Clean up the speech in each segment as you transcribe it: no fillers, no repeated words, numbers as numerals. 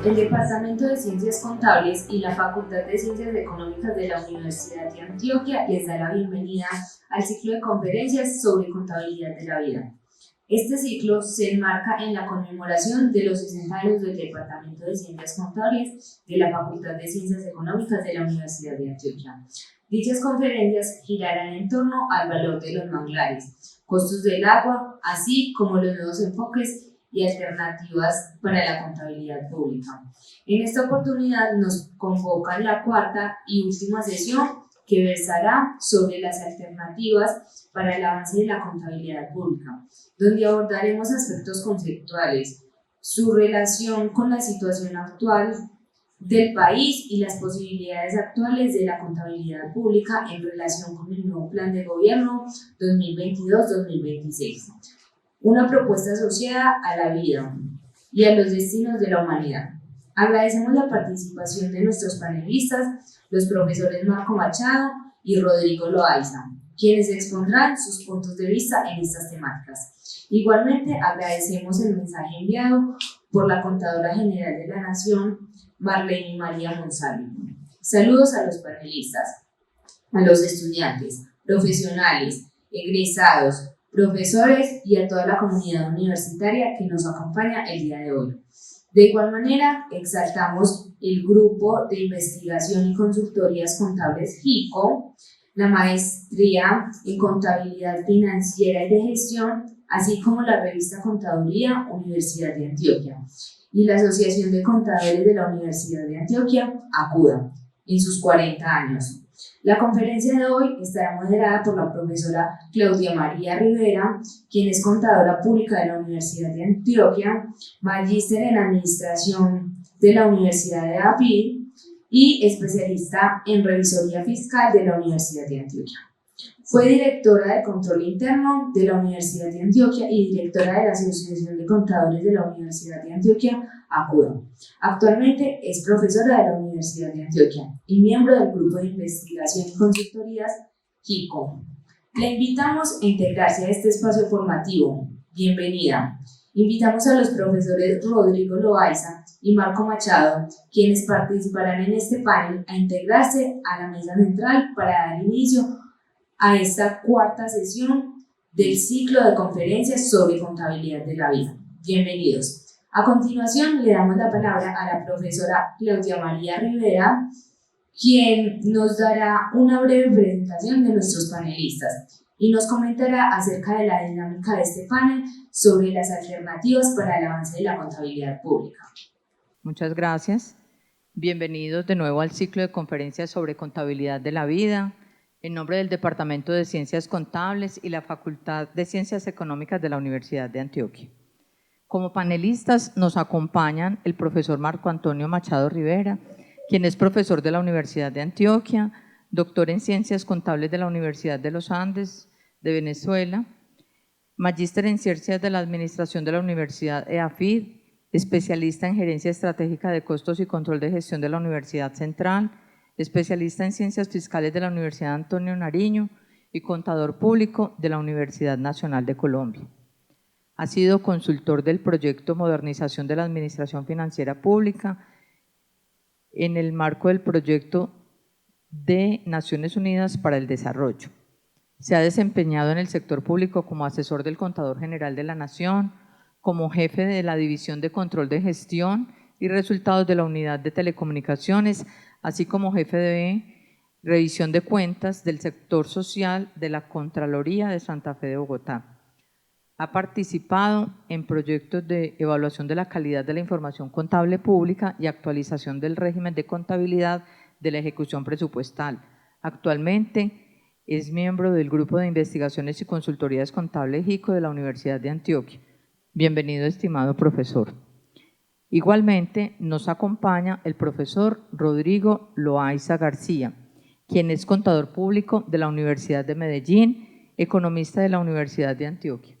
El Departamento de Ciencias Contables y la Facultad de Ciencias Económicas de la Universidad de Antioquia les da la bienvenida al ciclo de conferencias sobre contabilidad de la vida. Este ciclo se enmarca en la conmemoración de los 60 años del Departamento de Ciencias Contables de la Facultad de Ciencias Económicas de la Universidad de Antioquia. Dichas conferencias girarán en torno al valor de los manglares, costos del agua, así como los nuevos enfoques y alternativas para la contabilidad pública. En esta oportunidad nos convoca la cuarta y última sesión que versará sobre las alternativas para el avance de la contabilidad pública, donde abordaremos aspectos conceptuales, su relación con la situación actual del país y las posibilidades actuales de la contabilidad pública en relación con el nuevo Plan de Gobierno 2022-2026. Una propuesta asociada a la vida y a los destinos de la humanidad. Agradecemos la participación de nuestros panelistas, los profesores Marco Machado y Rodrigo Loaiza, quienes expondrán sus puntos de vista en estas temáticas. Igualmente, agradecemos el mensaje enviado por la Contadora General de la Nación, Marlene María Monsalve. Saludos a los panelistas, a los estudiantes, profesionales, egresados, profesores y a toda la comunidad universitaria que nos acompaña el día de hoy. De igual manera, exaltamos el Grupo de Investigación y Consultorías Contables GICO, la Maestría en Contabilidad Financiera y de Gestión, así como la revista Contaduría Universidad de Antioquia y la Asociación de Contadores de la Universidad de Antioquia, ACUDA, en sus 40 años. La conferencia de hoy estará moderada por la profesora Claudia María Rivera, quien es contadora pública de la Universidad de Antioquia, magíster en Administración de la Universidad de AFID y especialista en Revisoría Fiscal de la Universidad de Antioquia. Fue directora de Control Interno de la Universidad de Antioquia y directora de la Asociación de Contadores de la Universidad de Antioquia, ACUDA. Actualmente es profesora de la Universidad de Antioquia y miembro del Grupo de Investigación y Consultorías GICO. Le invitamos a integrarse a este espacio formativo. Bienvenida. Invitamos a los profesores Rodrigo Loaiza y Marco Machado, quienes participarán en este panel, a integrarse a la mesa central para dar inicio a esta cuarta sesión del ciclo de conferencias sobre contabilidad de la vida. Bienvenidos. A continuación, le damos la palabra a la profesora Claudia María Rivera, quien nos dará una breve presentación de nuestros panelistas y nos comentará acerca de la dinámica de este panel sobre las alternativas para el avance de la contabilidad pública. Muchas gracias. Bienvenidos de nuevo al ciclo de conferencias sobre contabilidad de la vida, en nombre del Departamento de Ciencias Contables y la Facultad de Ciencias Económicas de la Universidad de Antioquia. Como panelistas nos acompañan el profesor Marco Antonio Machado Rivera, quien es profesor de la Universidad de Antioquia, doctor en Ciencias Contables de la Universidad de los Andes de Venezuela, magíster en Ciencias de la Administración de la Universidad EAFID, especialista en Gerencia Estratégica de Costos y Control de Gestión de la Universidad Central, especialista en Ciencias Fiscales de la Universidad Antonio Nariño y contador público de la Universidad Nacional de Colombia. Ha sido consultor del proyecto Modernización de la Administración Financiera Pública en el marco del proyecto de Naciones Unidas para el Desarrollo. Se ha desempeñado en el sector público como asesor del Contador General de la Nación, como jefe de la División de Control de Gestión y Resultados de la Unidad de Telecomunicaciones, así como jefe de revisión de cuentas del sector social de la Contraloría de Santa Fe de Bogotá. Ha participado en proyectos de evaluación de la calidad de la información contable pública y actualización del régimen de contabilidad de la ejecución presupuestal. Actualmente es miembro del Grupo de Investigaciones y Consultorías Contables GICO de la Universidad de Antioquia. Bienvenido, estimado profesor. Igualmente nos acompaña el profesor Rodrigo Loaiza García, quien es contador público de la Universidad de Medellín, economista de la Universidad de Antioquia,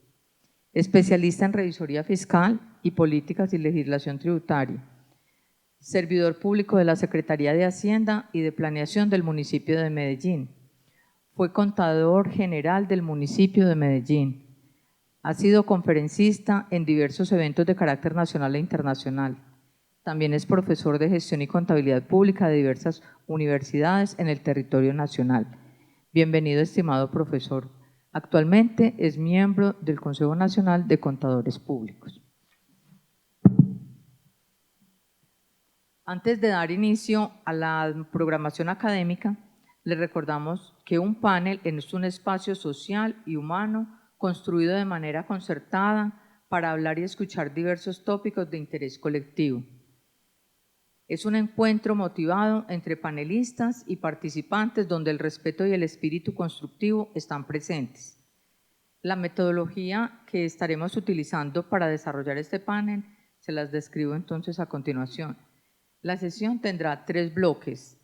especialista en revisoría fiscal y políticas y legislación tributaria, servidor público de la Secretaría de Hacienda y de Planeación del municipio de Medellín. Fue contador general del municipio de Medellín. Ha sido conferencista en diversos eventos de carácter nacional e internacional. También es profesor de Gestión y Contabilidad Pública de diversas universidades en el territorio nacional. Bienvenido, estimado profesor. Actualmente es miembro del Consejo Nacional de Contadores Públicos. Antes de dar inicio a la programación académica, les recordamos que un panel es un espacio social y humano construido de manera concertada para hablar y escuchar diversos tópicos de interés colectivo. Es un encuentro motivado entre panelistas y participantes donde el respeto y el espíritu constructivo están presentes. La metodología que estaremos utilizando para desarrollar este panel se las describo entonces a continuación. La sesión tendrá tres bloques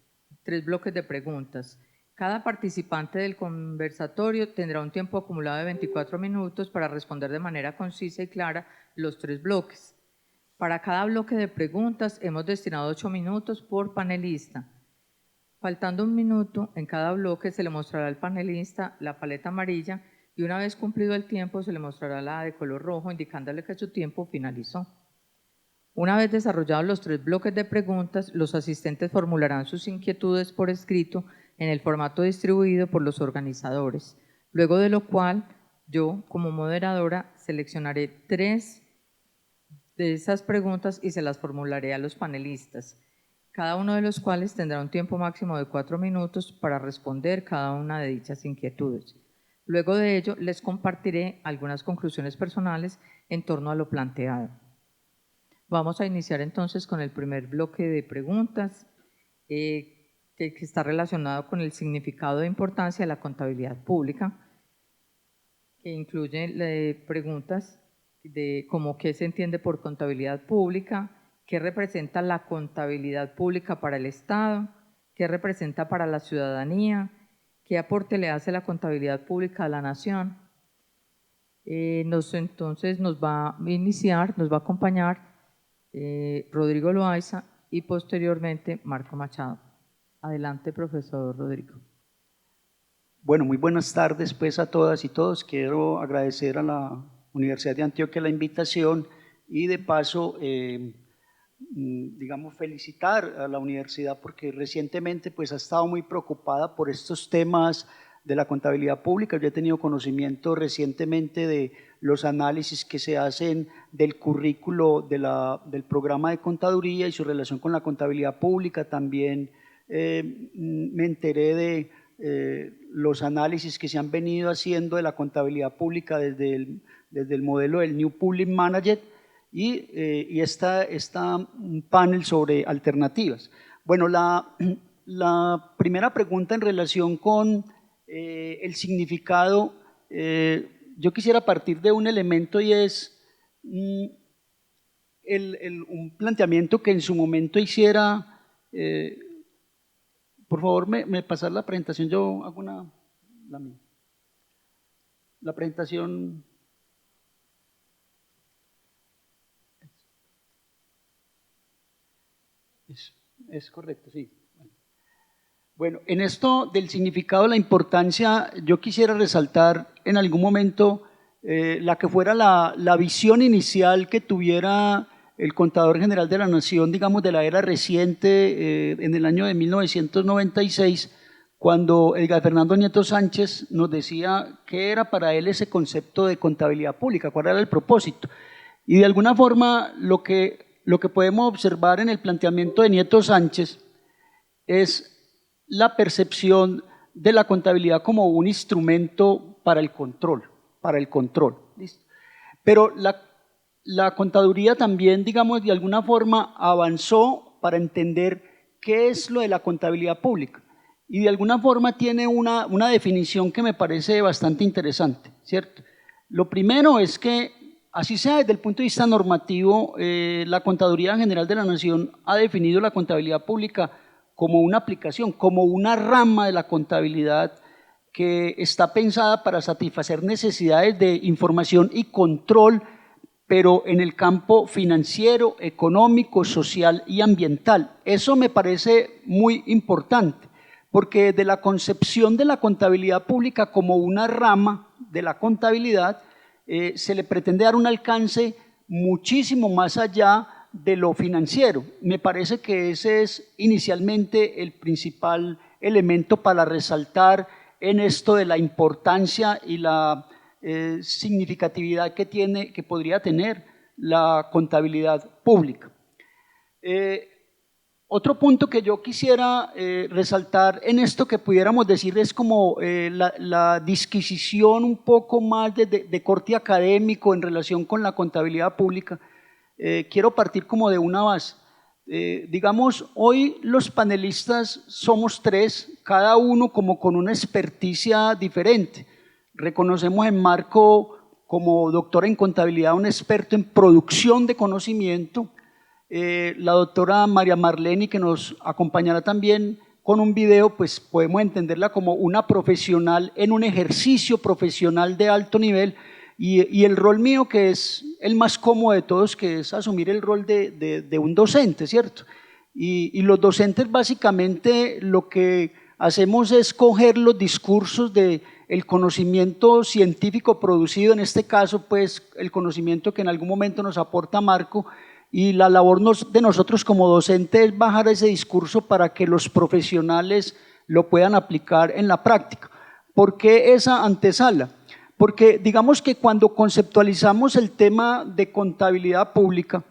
de preguntas. Cada participante del conversatorio tendrá un tiempo acumulado de 24 minutos para responder de manera concisa y clara los tres bloques. Para cada bloque de preguntas hemos destinado 8 minutos por panelista. Faltando un minuto, en cada bloque se le mostrará al panelista la paleta amarilla y una vez cumplido el tiempo se le mostrará la de color rojo indicándole que su tiempo finalizó. Una vez desarrollados los tres bloques de preguntas, los asistentes formularán sus inquietudes por escrito en el formato distribuido por los organizadores, luego de lo cual yo, como moderadora, seleccionaré 3 de esas preguntas y se las formularé a los panelistas, cada uno de los cuales tendrá un tiempo máximo de 4 minutos para responder cada una de dichas inquietudes. Luego de ello, les compartiré algunas conclusiones personales en torno a lo planteado. Vamos a iniciar entonces con el primer bloque de preguntas que está relacionado con el significado e importancia de la contabilidad pública, que incluye preguntas de cómo qué se entiende por contabilidad pública, qué representa la contabilidad pública para el Estado, qué representa para la ciudadanía, qué aporte le hace la contabilidad pública a la nación. Entonces nos va a acompañar Rodrigo Loaiza y posteriormente Marco Machado. Adelante, profesor Rodrigo. Bueno, muy buenas tardes pues a todas y todos. Quiero agradecer a la Universidad de Antioquia la invitación y de paso, digamos, felicitar a la universidad porque recientemente pues ha estado muy preocupada por estos temas de la contabilidad pública. Yo he tenido conocimiento recientemente de los análisis que se hacen del currículo del programa de contaduría y su relación con la contabilidad pública. También me enteré de los análisis que se han venido haciendo de la contabilidad pública desde el modelo del New Public Management y está un panel sobre alternativas. Bueno, la primera pregunta en relación con el significado, yo quisiera partir de un elemento y es un planteamiento que en su momento hiciera, por favor me pasar la presentación, yo hago la presentación. Es correcto, sí. Bueno, en esto del significado, la importancia, yo quisiera resaltar en algún momento la que fuera la visión inicial que tuviera el Contador General de la Nación, digamos, de la era reciente, en el año de 1996, cuando Edgar Fernando Nieto Sánchez nos decía qué era para él ese concepto de contabilidad pública, cuál era el propósito. Y de alguna forma lo que podemos observar en el planteamiento de Nieto Sánchez es la percepción de la contabilidad como un instrumento para el control. ¿Listo? Pero la contaduría también, digamos, de alguna forma avanzó para entender qué es lo de la contabilidad pública. Y de alguna forma tiene una definición que me parece bastante interesante, ¿cierto? Lo primero es que, así sea desde el punto de vista normativo, la Contaduría General de la Nación ha definido la contabilidad pública como una aplicación, como una rama de la contabilidad que está pensada para satisfacer necesidades de información y control, pero en el campo financiero, económico, social y ambiental. Eso me parece muy importante, porque de la concepción de la contabilidad pública como una rama de la contabilidad, se le pretende dar un alcance muchísimo más allá de lo financiero. Me parece que ese es inicialmente el principal elemento para resaltar en esto de la importancia y la significatividad que podría tener la contabilidad pública. Otro punto que yo quisiera resaltar en esto que pudiéramos decir es como la disquisición un poco más de corte académico en relación con la contabilidad pública. Quiero partir como de una base. Digamos, hoy los panelistas somos tres, cada uno como con una experticia diferente. Reconocemos en Marco como doctora en contabilidad, un experto en producción de conocimiento. La doctora María Marleni, que nos acompañará también con un video, pues podemos entenderla como una profesional en un ejercicio profesional de alto nivel, y el rol mío, que es el más cómodo de todos, que es asumir el rol de un docente, ¿cierto? Y los docentes básicamente lo que hacemos es coger los discursos del conocimiento científico producido, en este caso pues el conocimiento que en algún momento nos aporta Marco, y la labor de nosotros como docentes es bajar ese discurso para que los profesionales lo puedan aplicar en la práctica. ¿Por qué esa antesala? Porque digamos que cuando conceptualizamos el tema de contabilidad pública,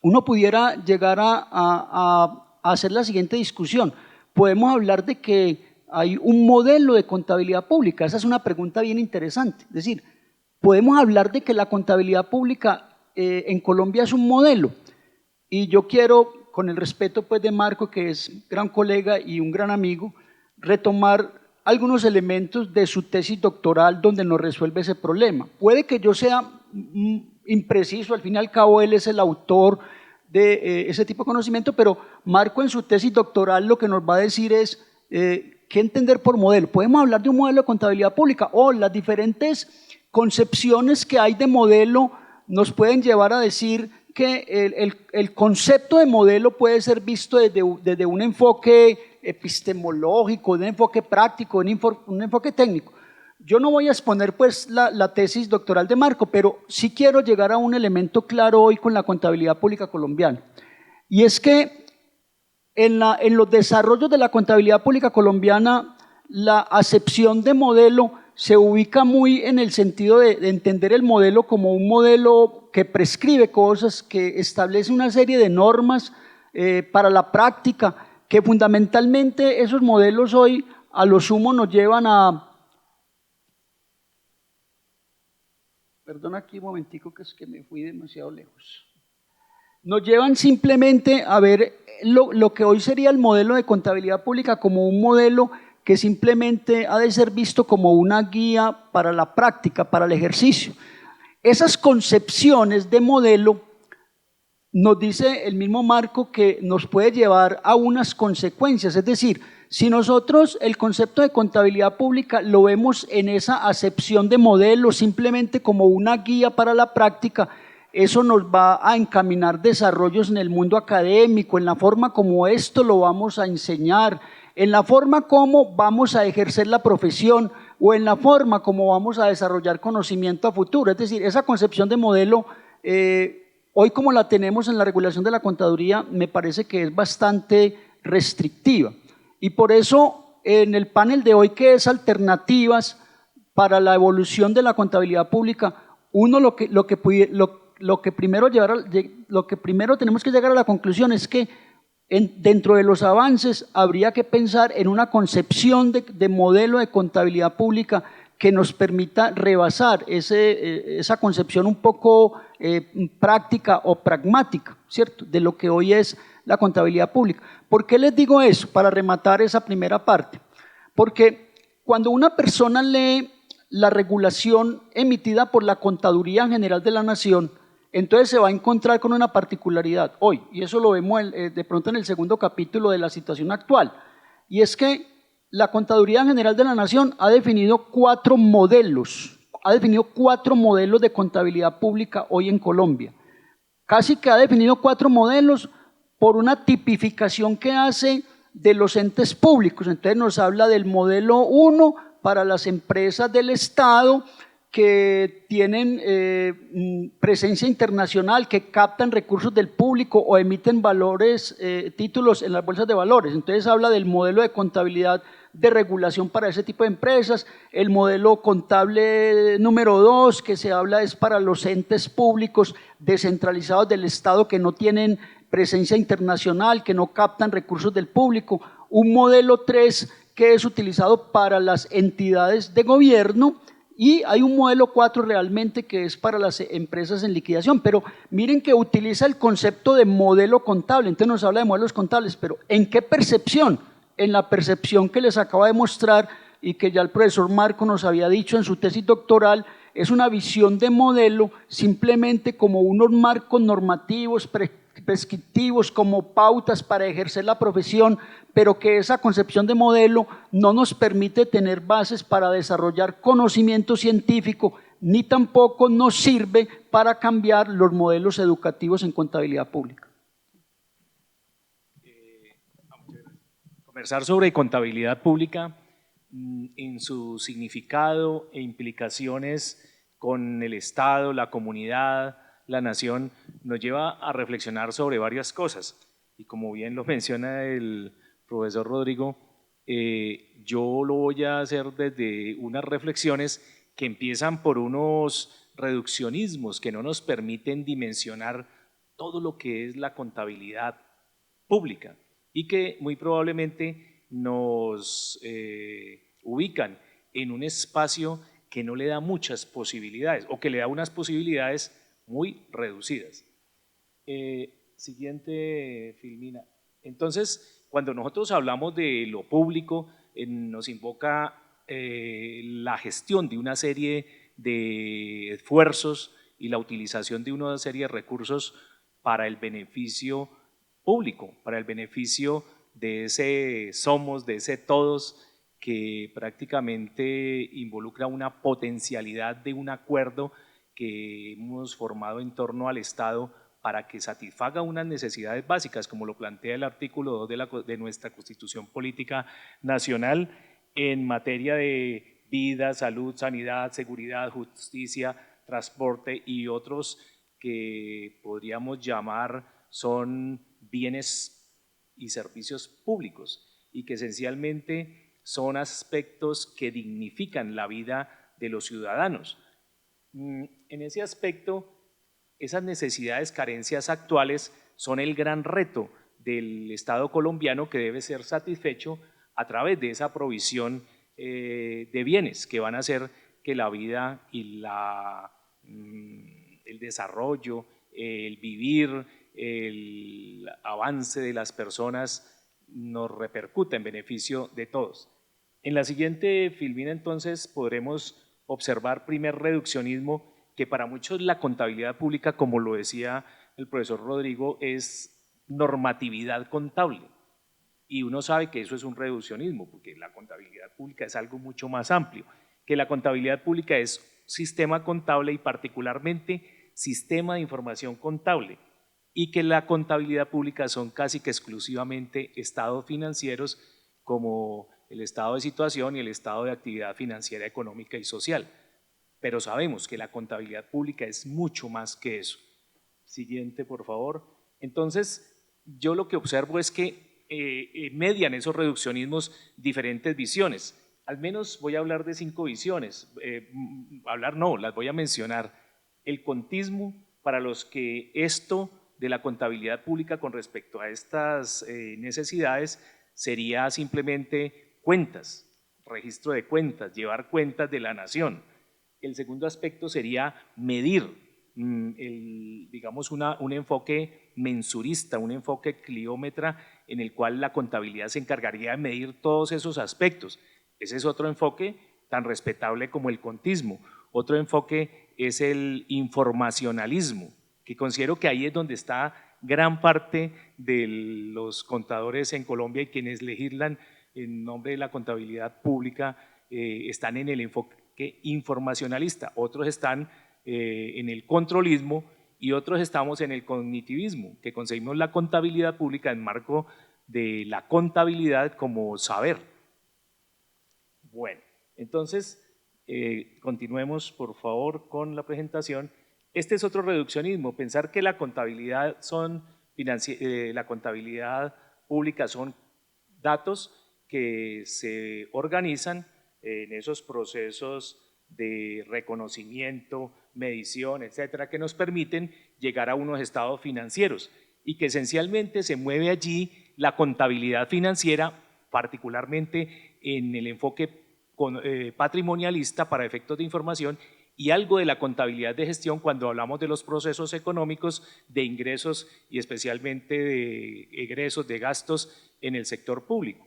uno pudiera llegar a hacer la siguiente discusión. Podemos hablar de que hay un modelo de contabilidad pública. Esa es una pregunta bien interesante. Es decir, podemos hablar de que la contabilidad pública en Colombia es un modelo, y yo quiero, con el respeto pues de Marco, que es gran colega y un gran amigo, retomar algunos elementos de su tesis doctoral donde nos resuelve ese problema. Puede que yo sea impreciso, al fin y al cabo él es el autor de ese tipo de conocimiento, pero Marco en su tesis doctoral lo que nos va a decir es qué entender por modelo. Podemos hablar de un modelo de contabilidad pública, o las diferentes concepciones que hay de modelo nos pueden llevar a decir que el concepto de modelo puede ser visto desde un enfoque epistemológico, de un enfoque práctico, de un enfoque técnico. Yo no voy a exponer pues la tesis doctoral de Marco, pero sí quiero llegar a un elemento claro hoy con la contabilidad pública colombiana. Y es que en los desarrollos de la contabilidad pública colombiana, la acepción de modelo se ubica muy en el sentido de entender el modelo como un modelo que prescribe cosas, que establece una serie de normas para la práctica, que fundamentalmente esos modelos hoy a lo sumo nos llevan a… Perdón aquí un momentico, que es que me fui demasiado lejos. Nos llevan simplemente a ver lo que hoy sería el modelo de contabilidad pública como un modelo que simplemente ha de ser visto como una guía para la práctica, para el ejercicio. Esas concepciones de modelo, nos dice el mismo Marco, que nos puede llevar a unas consecuencias. Es decir, si nosotros el concepto de contabilidad pública lo vemos en esa acepción de modelo simplemente como una guía para la práctica, eso nos va a encaminar desarrollos en el mundo académico, en la forma como esto lo vamos a enseñar, en la forma como vamos a ejercer la profesión, o en la forma como vamos a desarrollar conocimiento a futuro. Es decir, esa concepción de modelo, hoy como la tenemos en la regulación de la contaduría, me parece que es bastante restrictiva. Y por eso, en el panel de hoy, que es alternativas para la evolución de la contabilidad pública, uno lo que primero tenemos que llegar a la conclusión es que dentro de los avances habría que pensar en una concepción de modelo de contabilidad pública que nos permita rebasar esa concepción un poco práctica o pragmática, ¿cierto?, de lo que hoy es la contabilidad pública. ¿Por qué les digo eso? Para rematar esa primera parte. Porque cuando una persona lee la regulación emitida por la Contaduría General de la Nación, entonces se va a encontrar con una particularidad hoy, y eso lo vemos de pronto en el segundo capítulo de la situación actual, y es que la Contaduría General de la Nación ha definido cuatro modelos de contabilidad pública hoy en Colombia. Casi que ha definido cuatro modelos por una tipificación que hace de los entes públicos. Entonces nos habla del modelo 1 para las empresas del Estado, que tienen presencia internacional, que captan recursos del público o emiten títulos en las bolsas de valores. Entonces habla del modelo de contabilidad de regulación para ese tipo de empresas. El modelo contable número 2 que se habla es para los entes públicos descentralizados del Estado que no tienen presencia internacional, que no captan recursos del público. Un modelo 3 que es utilizado para las entidades de gobierno, y hay un modelo 4 realmente que es para las empresas en liquidación, pero miren que utiliza el concepto de modelo contable. Entonces nos habla de modelos contables, pero ¿en qué percepción? En la percepción que les acaba de mostrar y que ya el profesor Marco nos había dicho en su tesis doctoral, es una visión de modelo simplemente como unos marcos normativos prescriptivos, como pautas para ejercer la profesión, pero que esa concepción de modelo no nos permite tener bases para desarrollar conocimiento científico, ni tampoco nos sirve para cambiar los modelos educativos en contabilidad pública. Conversar sobre contabilidad pública en su significado e implicaciones con el Estado, la comunidad, la nación, nos lleva a reflexionar sobre varias cosas. Y como bien lo menciona el profesor Rodrigo, yo lo voy a hacer desde unas reflexiones que empiezan por unos reduccionismos que no nos permiten dimensionar todo lo que es la contabilidad pública y que muy probablemente nos ubican en un espacio que no le da muchas posibilidades o que le da unas posibilidades muy reducidas. Siguiente, Filmina. Entonces, cuando nosotros hablamos de lo público, nos invoca la gestión de una serie de esfuerzos y la utilización de una serie de recursos para el beneficio público, para el beneficio de ese somos, de ese todos, que prácticamente involucra una potencialidad de un acuerdo que hemos formado en torno al Estado para que satisfaga unas necesidades básicas, como lo plantea el artículo 2 de nuestra Constitución Política Nacional, en materia de vida, salud, sanidad, seguridad, justicia, transporte y otros que podríamos llamar son bienes y servicios públicos y que esencialmente son aspectos que dignifican la vida de los ciudadanos. En ese aspecto, esas necesidades, carencias actuales son el gran reto del Estado colombiano que debe ser satisfecho a través de esa provisión de bienes que van a hacer que la vida y el desarrollo, el vivir, el avance de las personas nos repercuta en beneficio de todos. En la siguiente filmina entonces podremos observar primer reduccionismo, que para muchos la contabilidad pública, como lo decía el profesor Rodrigo, es normatividad contable. Y uno sabe que eso es un reduccionismo, porque la contabilidad pública es algo mucho más amplio, que la contabilidad pública es sistema contable y particularmente sistema de información contable, y que la contabilidad pública son casi que exclusivamente estados financieros como el estado de situación y el estado de actividad financiera, económica y social. Pero sabemos que la contabilidad pública es mucho más que eso. Siguiente, por favor. Entonces, yo lo que observo es que median esos reduccionismos diferentes visiones. Al menos voy a hablar de 5 visiones. Las voy a mencionar. El contismo, para los que esto de la contabilidad pública con respecto a estas necesidades sería simplemente cuentas, registro de cuentas, llevar cuentas de la nación. El segundo aspecto sería medir, digamos un enfoque mensurista, un enfoque cliómetra en el cual la contabilidad se encargaría de medir todos esos aspectos. Ese es otro enfoque tan respetable como el contismo. Otro enfoque es el informacionalismo, que considero que ahí es donde está gran parte de los contadores en Colombia y quienes legislan en nombre de la contabilidad pública están en el enfoque informacionalista, otros están en el controlismo y otros estamos en el cognitivismo, que concebimos la contabilidad pública en marco de la contabilidad como saber. Bueno, entonces continuemos por favor con la presentación. Este es otro reduccionismo, pensar que la contabilidad la contabilidad pública son datos que se organizan en esos procesos de reconocimiento, medición, etcétera, que nos permiten llegar a unos estados financieros y que esencialmente se mueve allí la contabilidad financiera, particularmente en el enfoque patrimonialista para efectos de información, y algo de la contabilidad de gestión cuando hablamos de los procesos económicos, de ingresos y especialmente de egresos, de gastos en el sector público.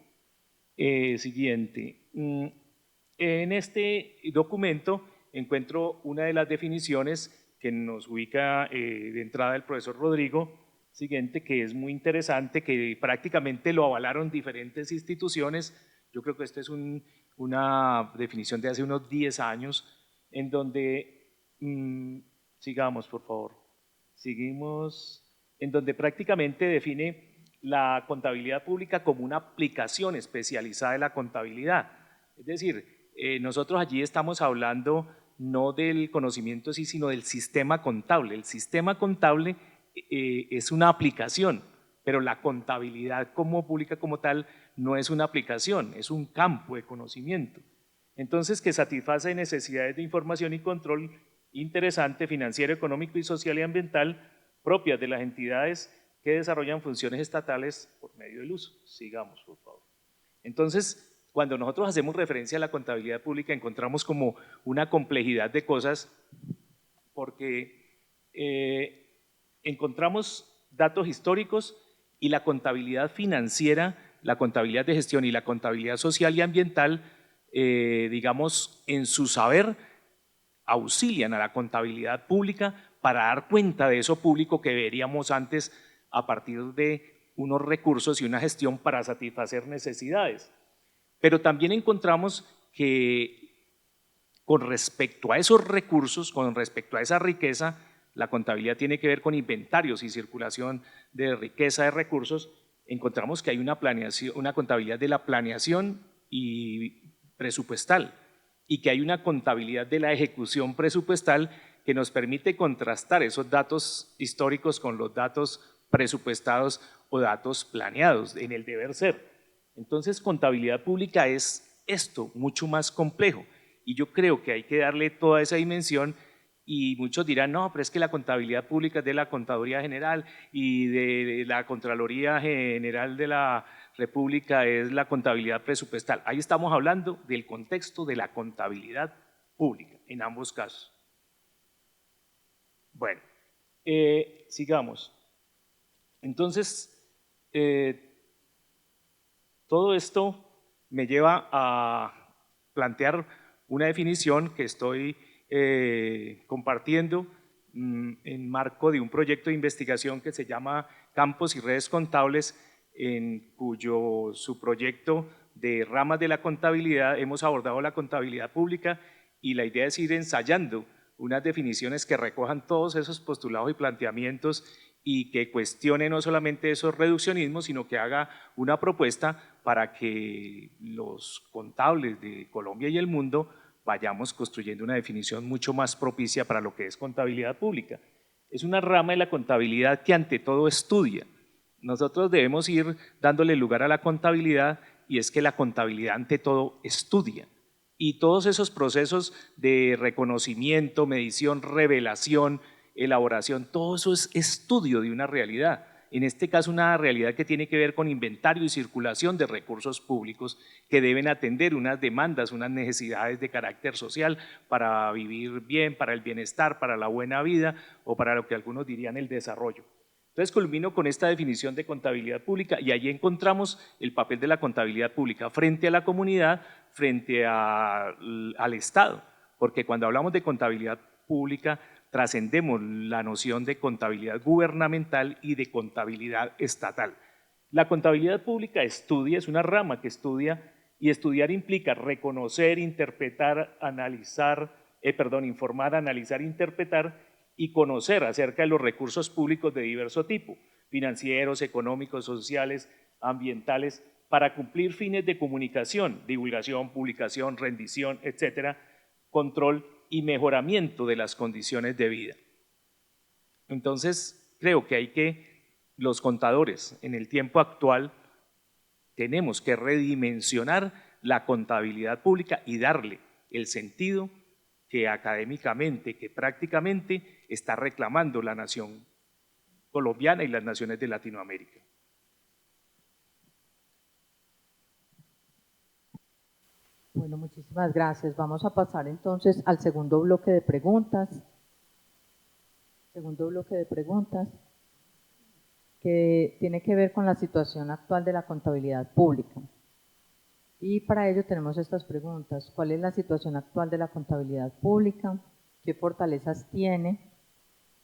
Siguiente. En este documento encuentro una de las definiciones que nos ubica de entrada el profesor Rodrigo, siguiente, que es muy interesante, que prácticamente lo avalaron diferentes instituciones. Yo creo que esta es una definición de hace unos 10 años, en donde, sigamos por favor, seguimos, en donde prácticamente define la contabilidad pública como una aplicación especializada de la contabilidad. Es decir, nosotros allí estamos hablando no del conocimiento sí, sino del sistema contable. El sistema contable es una aplicación, pero la contabilidad como pública como tal no es una aplicación, es un campo de conocimiento. Entonces, que satisface necesidades de información y control interesante, financiero, económico y social y ambiental propias de las entidades que desarrollan funciones estatales por medio del uso. Sigamos, por favor. Entonces, cuando nosotros hacemos referencia a la contabilidad pública, encontramos como una complejidad de cosas, porque encontramos datos históricos y la contabilidad financiera, la contabilidad de gestión y la contabilidad social y ambiental, digamos, en su saber, auxilian a la contabilidad pública para dar cuenta de eso público que veríamos antes a partir de unos recursos y una gestión para satisfacer necesidades. Pero también encontramos que con respecto a esos recursos, con respecto a esa riqueza, la contabilidad tiene que ver con inventarios y circulación de riqueza de recursos. Encontramos que hay una planeación, una contabilidad de la planeación y presupuestal, y que hay una contabilidad de la ejecución presupuestal que nos permite contrastar esos datos históricos con los datos presupuestados o datos planeados en el deber ser. Entonces, contabilidad pública es esto, mucho más complejo, y yo creo que hay que darle toda esa dimensión. Y muchos dirán, no, pero es que la contabilidad pública es de la Contaduría General y de la Contraloría General de la República es la contabilidad presupuestal. Ahí estamos hablando del contexto de la contabilidad pública, en ambos casos. Bueno, sigamos. Entonces, todo esto me lleva a plantear una definición que estoy compartiendo en marco de un proyecto de investigación que se llama Campos y Redes Contables, en cuyo subproyecto de ramas de la contabilidad hemos abordado la contabilidad pública, y la idea es ir ensayando unas definiciones que recojan todos esos postulados y planteamientos y que cuestione no solamente esos reduccionismos, sino que haga una propuesta para que los contables de Colombia y el mundo vayamos construyendo una definición mucho más propicia para lo que es contabilidad pública. Es una rama de la contabilidad que ante todo estudia. Nosotros debemos ir dándole lugar a la contabilidad, y es que la contabilidad ante todo estudia. Y todos esos procesos de reconocimiento, medición, revelación, elaboración, todo eso es estudio de una realidad. En este caso, una realidad que tiene que ver con inventario y circulación de recursos públicos que deben atender unas demandas, unas necesidades de carácter social para vivir bien, para el bienestar, para la buena vida o para lo que algunos dirían el desarrollo. Entonces culmino con esta definición de contabilidad pública, y allí encontramos el papel de la contabilidad pública frente a la comunidad, frente al Estado, porque cuando hablamos de contabilidad pública trascendemos la noción de contabilidad gubernamental y de contabilidad estatal. La contabilidad pública estudia, es una rama que estudia, y estudiar implica reconocer, interpretar, informar, analizar, interpretar y conocer acerca de los recursos públicos de diverso tipo, financieros, económicos, sociales, ambientales, para cumplir fines de comunicación, divulgación, publicación, rendición, etcétera, control y mejoramiento de las condiciones de vida. Entonces, creo que los contadores en el tiempo actual tenemos que redimensionar la contabilidad pública y darle el sentido que académicamente, que prácticamente está reclamando la nación colombiana y las naciones de Latinoamérica. Bueno, muchísimas gracias. Vamos a pasar entonces al segundo bloque de preguntas. Que tiene que ver con la situación actual de la contabilidad pública. Y para ello tenemos estas preguntas. ¿Cuál es la situación actual de la contabilidad pública? ¿Qué fortalezas tiene?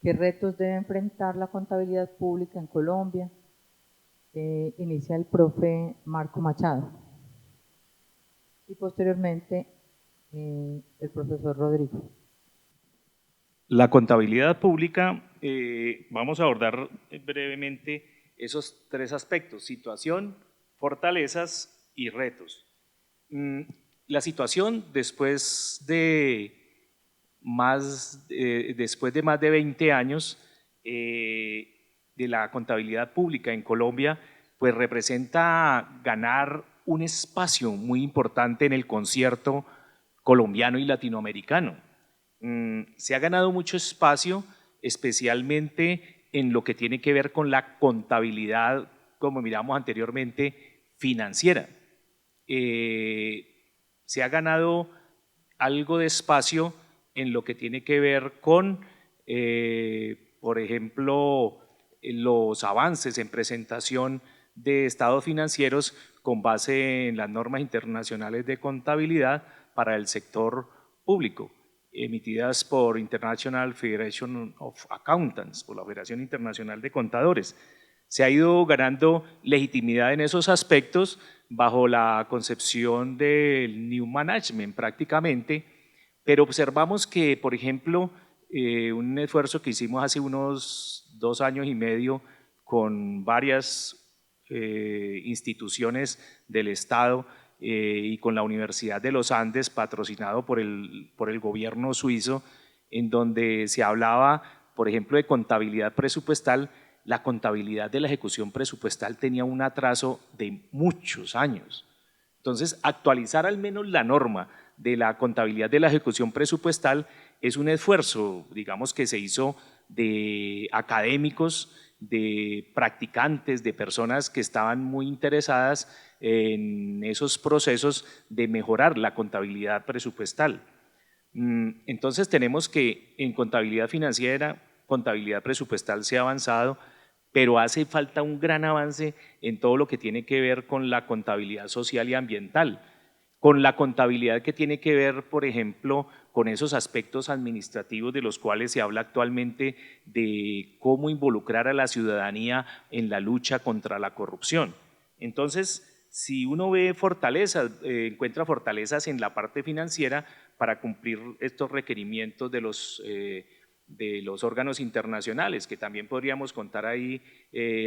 ¿Qué retos debe enfrentar la contabilidad pública en Colombia? Inicia el profe Marco Machado. Y posteriormente el profesor Rodrigo. La contabilidad pública, vamos a abordar brevemente esos tres aspectos: situación, fortalezas y retos. La situación, después de más de 20 años de la contabilidad pública en Colombia, pues representa ganar un espacio muy importante en el concierto colombiano y latinoamericano. Se ha ganado mucho espacio, especialmente en lo que tiene que ver con la contabilidad, como miramos anteriormente, financiera. Se ha ganado algo de espacio en lo que tiene que ver con, por ejemplo, los avances en presentación de estados financieros con base en las normas internacionales de contabilidad para el sector público, emitidas por International Federation of Accountants, por la Federación Internacional de Contadores. Se ha ido ganando legitimidad en esos aspectos bajo la concepción del New Management prácticamente, pero observamos que, por ejemplo, un esfuerzo que hicimos hace unos 2 años y medio con varias instituciones del Estado y con la Universidad de los Andes, patrocinado por el gobierno suizo, en donde se hablaba, por ejemplo, de contabilidad presupuestal. La contabilidad de la ejecución presupuestal tenía un atraso de muchos años. Entonces, actualizar al menos la norma de la contabilidad de la ejecución presupuestal es un esfuerzo, digamos, que se hizo de académicos, de practicantes, de personas que estaban muy interesadas en esos procesos de mejorar la contabilidad presupuestal. Entonces tenemos que en contabilidad financiera, contabilidad presupuestal se ha avanzado, pero hace falta un gran avance en todo lo que tiene que ver con la contabilidad social y ambiental, con la contabilidad que tiene que ver, por ejemplo, con esos aspectos administrativos de los cuales se habla actualmente, de cómo involucrar a la ciudadanía en la lucha contra la corrupción. Entonces, si uno ve fortalezas, encuentra fortalezas en la parte financiera para cumplir estos requerimientos de los órganos internacionales, que también podríamos contar ahí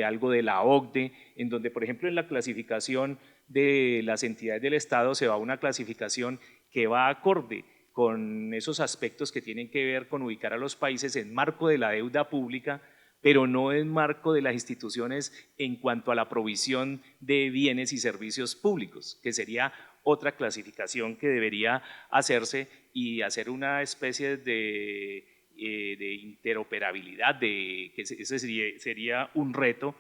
algo de la OCDE, en donde, por ejemplo, en la clasificación de las entidades del Estado se va a una clasificación que va acorde con esos aspectos que tienen que ver con ubicar a los países en marco de la deuda pública, pero no en marco de las instituciones en cuanto a la provisión de bienes y servicios públicos, que sería otra clasificación que debería hacerse y hacer una especie de interoperabilidad, que ese sería un reto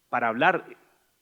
para hablar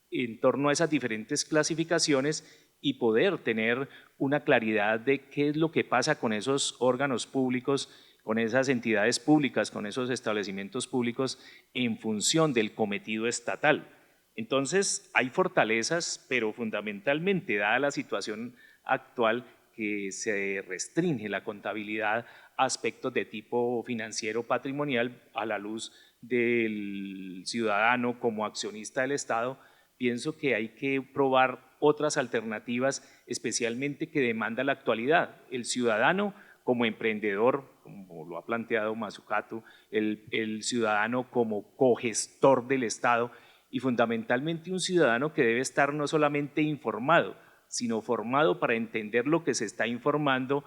en torno a esas diferentes clasificaciones y poder tener una claridad de qué es lo que pasa con esos órganos públicos, con esas entidades públicas, con esos establecimientos públicos en función del cometido estatal. Entonces hay fortalezas, pero fundamentalmente, dada la situación actual, que se restringe la contabilidad a aspectos de tipo financiero patrimonial a la luz del ciudadano como accionista del Estado, pienso que hay que probar otras alternativas, especialmente que demanda la actualidad. El ciudadano como emprendedor, como lo ha planteado Mazzucato, el ciudadano como cogestor del Estado y fundamentalmente un ciudadano que debe estar no solamente informado, sino formado para entender lo que se está informando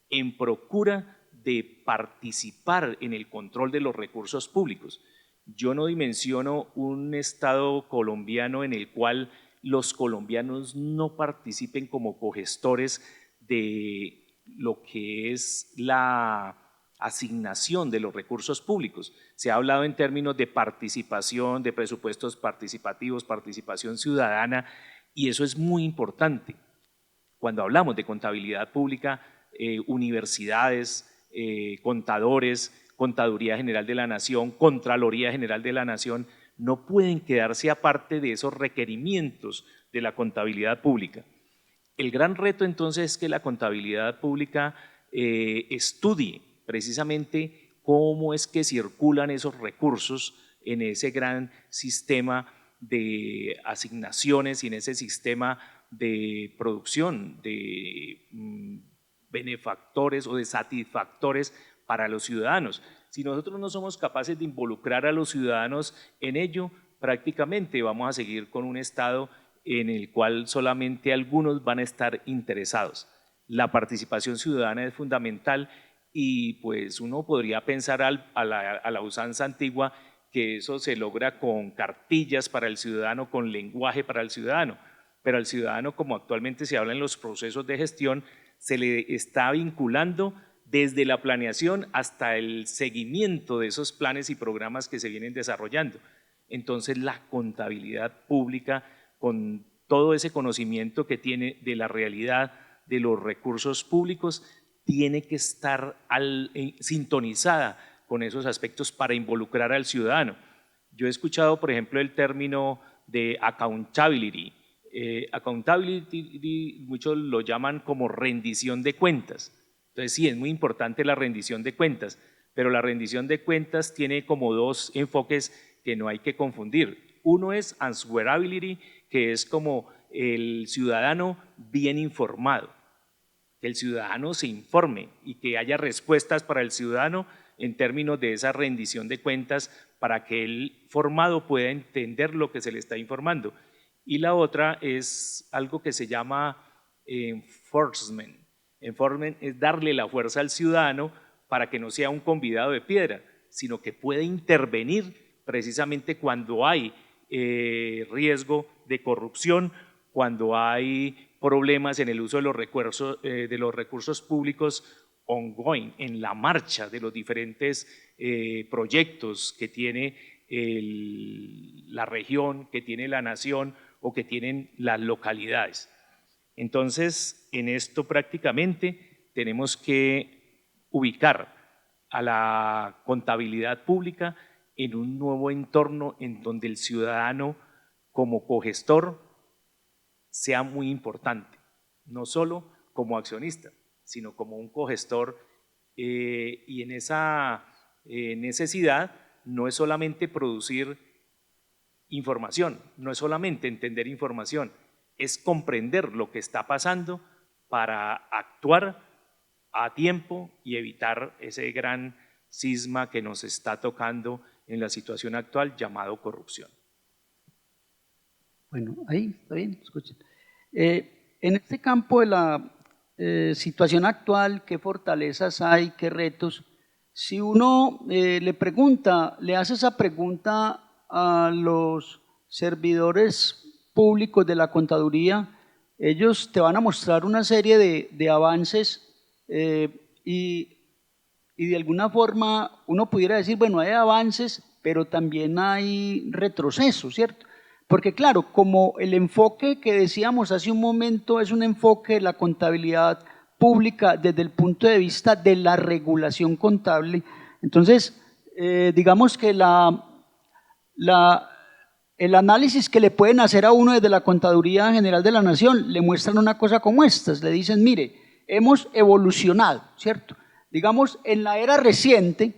en procura de participar en el control de los recursos públicos. Yo no dimensiono un Estado colombiano en el cual los colombianos no participen como cogestores de lo que es la asignación de los recursos públicos. Se ha hablado en términos de participación, de presupuestos participativos, participación ciudadana, y eso es muy importante. Cuando hablamos de contabilidad pública, universidades, contadores, Contaduría General de la Nación, Contraloría General de la Nación, no pueden quedarse aparte de esos requerimientos de la contabilidad pública. El gran reto entonces es que la contabilidad pública estudie precisamente cómo es que circulan esos recursos en ese gran sistema de asignaciones y en ese sistema de producción de benefactores o de satisfactores para los ciudadanos. Si nosotros no somos capaces de involucrar a los ciudadanos en ello, prácticamente vamos a seguir con un Estado en el cual solamente algunos van a estar interesados. La participación ciudadana es fundamental y pues uno podría pensar a la usanza antigua que eso se logra con cartillas para el ciudadano, con lenguaje para el ciudadano, pero al ciudadano, como actualmente se habla en los procesos de gestión, se le está vinculando desde la planeación hasta el seguimiento de esos planes y programas que se vienen desarrollando. Entonces la contabilidad pública, con todo ese conocimiento que tiene de la realidad de los recursos públicos, tiene que estar sintonizada con esos aspectos para involucrar al ciudadano. Yo he escuchado, por ejemplo, el término de accountability. Accountability muchos lo llaman como rendición de cuentas. Entonces sí, es muy importante la rendición de cuentas, pero la rendición de cuentas tiene como dos enfoques que no hay que confundir. Uno es answerability, que es como el ciudadano bien informado, que el ciudadano se informe y que haya respuestas para el ciudadano en términos de esa rendición de cuentas para que el formado pueda entender lo que se le está informando. Y la otra es algo que se llama enforcement. Enforcement es darle la fuerza al ciudadano para que no sea un convidado de piedra, sino que pueda intervenir precisamente cuando hay riesgo de corrupción, cuando hay problemas en el uso de los recursos públicos ongoing, en la marcha de los diferentes proyectos que tiene la región, que tiene la nación o que tienen las localidades. Entonces, en esto prácticamente tenemos que ubicar a la contabilidad pública en un nuevo entorno en donde el ciudadano como cogestor sea muy importante, no solo como accionista, sino como un cogestor y en esa necesidad no es solamente producir información, no es solamente entender información, es comprender lo que está pasando para actuar a tiempo y evitar ese gran cisma que nos está tocando en la situación actual llamado corrupción. Bueno, ahí está bien, escuchen. En este campo de la situación actual, ¿qué fortalezas hay, qué retos? Si uno le hace esa pregunta a los servidores públicos de la contaduría, ellos te van a mostrar una serie de avances y de alguna forma uno pudiera decir, bueno, hay avances, pero también hay retrocesos, ¿cierto? Porque claro, como el enfoque que decíamos hace un momento es un enfoque de la contabilidad pública desde el punto de vista de la regulación contable, entonces digamos que el análisis que le pueden hacer a uno desde la Contaduría General de la Nación, le muestran una cosa como estas, le dicen, mire, hemos evolucionado, ¿cierto? Digamos, en la era reciente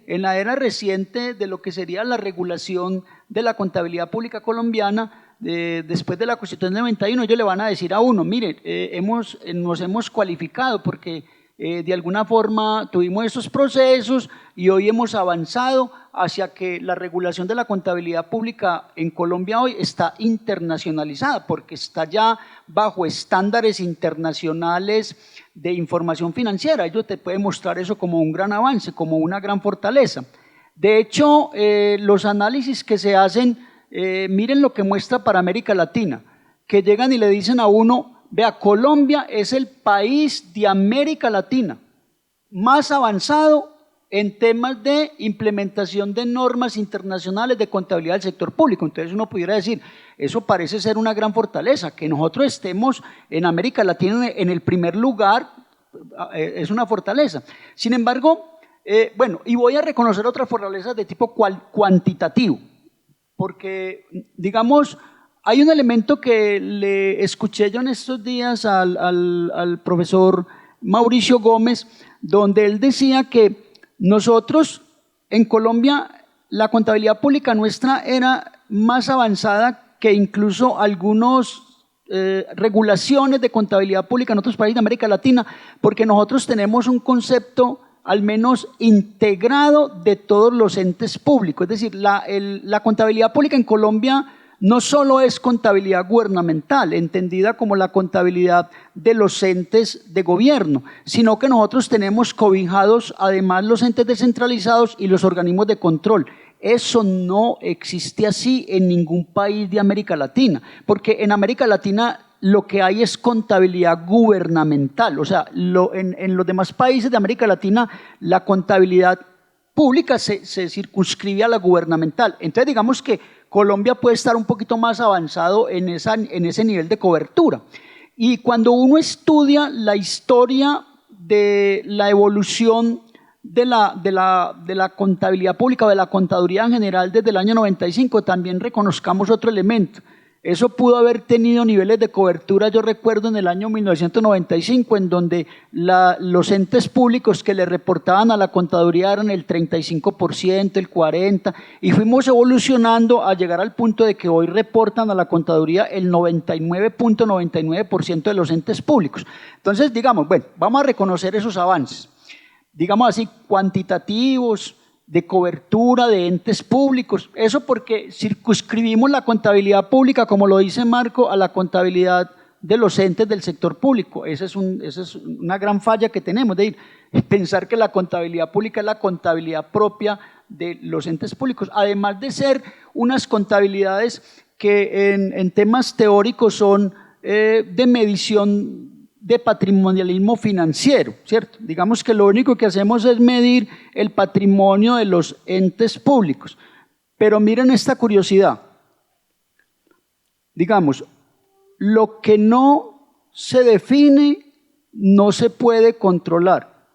de lo que sería la regulación de la contabilidad pública colombiana, después de la Constitución del 91, ellos le van a decir a uno, mire, nos hemos cualificado porque de alguna forma tuvimos estos procesos y hoy hemos avanzado hacia que la regulación de la contabilidad pública en Colombia hoy está internacionalizada, porque está ya bajo estándares internacionales de información financiera. Ello te puede mostrar eso como un gran avance, como una gran fortaleza. De hecho, los análisis que se hacen, miren lo que muestra para América Latina, que llegan y le dicen a uno, vea, Colombia es el país de América Latina más avanzado en temas de implementación de normas internacionales de contabilidad del sector público. Entonces uno pudiera decir, eso parece ser una gran fortaleza, que nosotros estemos en América Latina en el primer lugar, es una fortaleza. Sin embargo, bueno, y voy a reconocer otras fortalezas de tipo cuantitativo, porque, digamos, hay un elemento que le escuché yo en estos días al profesor Mauricio Gómez, donde él decía que nosotros en Colombia la contabilidad pública nuestra era más avanzada que incluso algunas regulaciones de contabilidad pública en otros países de América Latina, porque nosotros tenemos un concepto al menos integrado de todos los entes públicos. Es decir, la contabilidad pública en Colombia no solo es contabilidad gubernamental, entendida como la contabilidad de los entes de gobierno, sino que nosotros tenemos cobijados además los entes descentralizados y los organismos de control. Eso no existe así en ningún país de América Latina, porque en América Latina lo que hay es contabilidad gubernamental. O sea, en los demás países de América Latina la contabilidad pública se circunscribe a la gubernamental. Entonces digamos que Colombia puede estar un poquito más avanzado en ese nivel de cobertura. Y cuando uno estudia la historia de la evolución de la contabilidad pública o de la contaduría en general desde el año 95, también reconozcamos otro elemento. Eso pudo haber tenido niveles de cobertura, yo recuerdo en el año 1995, en donde los entes públicos que le reportaban a la contaduría eran el 35%, el 40%, y fuimos evolucionando a llegar al punto de que hoy reportan a la contaduría el 99.99% de los entes públicos. Entonces, digamos, bueno, vamos a reconocer esos avances, digamos así, cuantitativos, de cobertura de entes públicos. Eso porque circunscribimos la contabilidad pública, como lo dice Marco, a la contabilidad de los entes del sector público. Esa es una gran falla que tenemos, de pensar que la contabilidad pública es la contabilidad propia de los entes públicos, además de ser unas contabilidades que en temas teóricos son de medición de patrimonialismo financiero, ¿cierto? Digamos que lo único que hacemos es medir el patrimonio de los entes públicos. Pero miren esta curiosidad. Digamos, lo que no se define no se puede controlar.